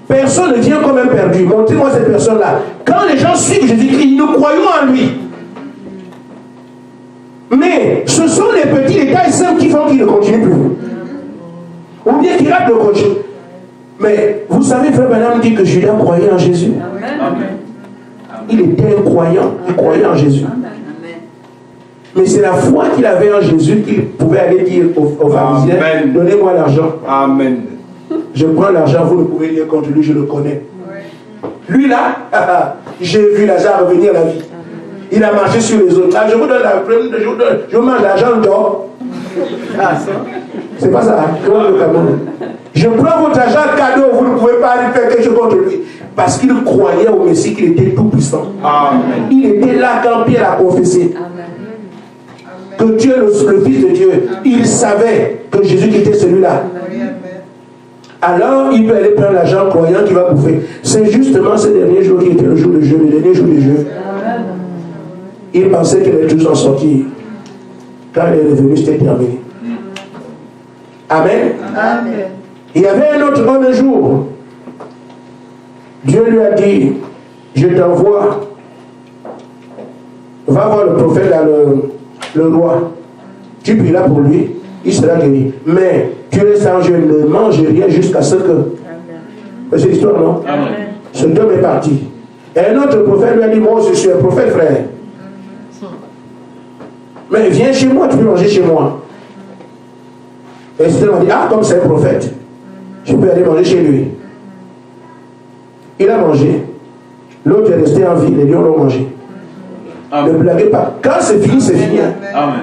[SPEAKER 1] Personne ne vient comme un perdu. Montrez-moi cette personne-là. Quand les gens suivent Jésus-Christ, nous croyons en lui. Mais ce sont les petits détails simples qui font qu'il ne continue plus. Ou bien qu'il rate le coach. Mais vous savez, frère Branham dit que Judas croyait en Jésus.
[SPEAKER 4] Amen.
[SPEAKER 1] Il était un croyant, il croyait en Jésus. Mais c'est la foi qu'il avait en Jésus qu'il pouvait aller dire aux pharisiens,
[SPEAKER 3] Amen.
[SPEAKER 1] donnez-moi l'argent.
[SPEAKER 3] Amen.
[SPEAKER 1] Je prends l'argent, vous ne pouvez rien contre lui, je le connais. Lui là, j'ai vu Lazare revenir à la vie. Il a marché sur les autres. Ah, je vous donne la preuve, je vous mange l'argent d'or. Ah, c'est pas ça, comme le Cameroun. Je prends votre argent cadeau, vous ne pouvez pas aller faire quelque chose contre lui. Parce qu'il croyait au Messie qu'il était tout puissant.
[SPEAKER 3] Amen.
[SPEAKER 1] Il était là quand Pierre a confessé que Dieu est le Fils de Dieu. Il savait que Jésus était celui-là. Alors il peut aller prendre l'argent croyant qu'il va bouffer. C'est justement ce dernier jour qui était le jour de jeu, le dernier jour de jeu. Il pensait qu'il allait tous en sortir. Quand il est revenu, c'était terminé. Amen.
[SPEAKER 2] Amen.
[SPEAKER 1] Il y avait un autre homme un jour. Dieu lui a dit, je t'envoie. Va voir le prophète dans le roi. Tu prieras pour lui, il sera guéri. Mais tu restes en jeûne, ne mange rien jusqu'à ce que... C'est l'histoire, non?
[SPEAKER 3] Amen.
[SPEAKER 1] Cet homme est parti. Et un autre prophète lui a dit, moi je suis un prophète, frère. Mais viens chez moi, tu peux manger chez moi. Et Esther m'a dit, ah, comme c'est un prophète, je peux aller manger chez lui. Il a mangé. L'autre est resté en vie, les lions l'ont mangé.
[SPEAKER 3] Amen.
[SPEAKER 1] Ne blaguez pas. Quand c'est fini, c'est fini. Hein.
[SPEAKER 3] Amen.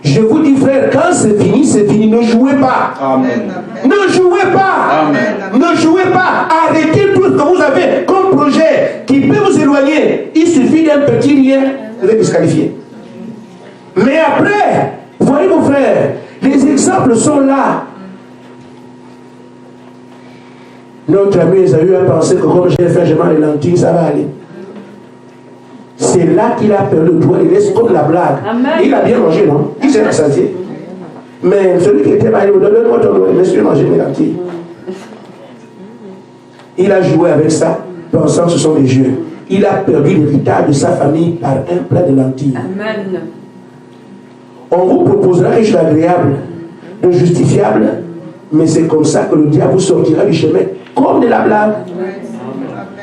[SPEAKER 1] Je vous dis, frère, quand c'est fini, ne jouez pas.
[SPEAKER 3] Amen.
[SPEAKER 1] Ne jouez pas.
[SPEAKER 3] Amen.
[SPEAKER 1] Ne jouez pas. Arrêtez tout ce que vous avez comme projet qui peut vous éloigner. Il suffit d'un petit lien, vous êtes disqualifié. Mais après, voyez mon frère, les exemples sont là. Notre ami Esaü a pensé que comme j'ai fait, je mange les lentilles, ça va aller. C'est là qu'il a perdu le doigt, il laisse comme la blague.
[SPEAKER 4] Amen.
[SPEAKER 1] Il a bien mangé, non? Il s'est rassasié. Mais celui qui était marié, donne-moi ton doigt, laisse-lui manger mes lentilles. Il a joué avec ça, pensant que ce sont des jeux. Il a perdu l'héritage de sa famille par un plat de lentilles.
[SPEAKER 4] Amen.
[SPEAKER 1] On vous proposera quelque chose d'agréable, de justifiable, mais c'est comme ça que le diable vous sortira du chemin, comme de la blague.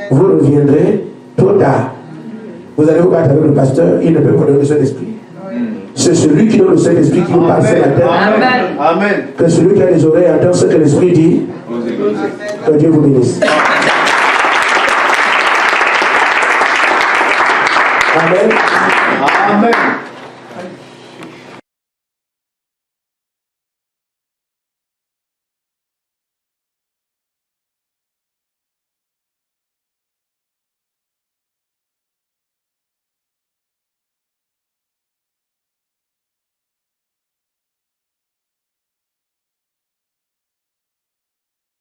[SPEAKER 1] Vous reviendrez trop tard. Vous allez vous battre avec le pasteur, il ne peut pas donner le Saint-Esprit. C'est celui qui donne le Saint-Esprit qui vous parle ce matin.
[SPEAKER 3] Amen. Amen.
[SPEAKER 1] Que celui qui a les oreilles entend ce que l'Esprit dit. Que Dieu vous bénisse. Amen.
[SPEAKER 3] Amen.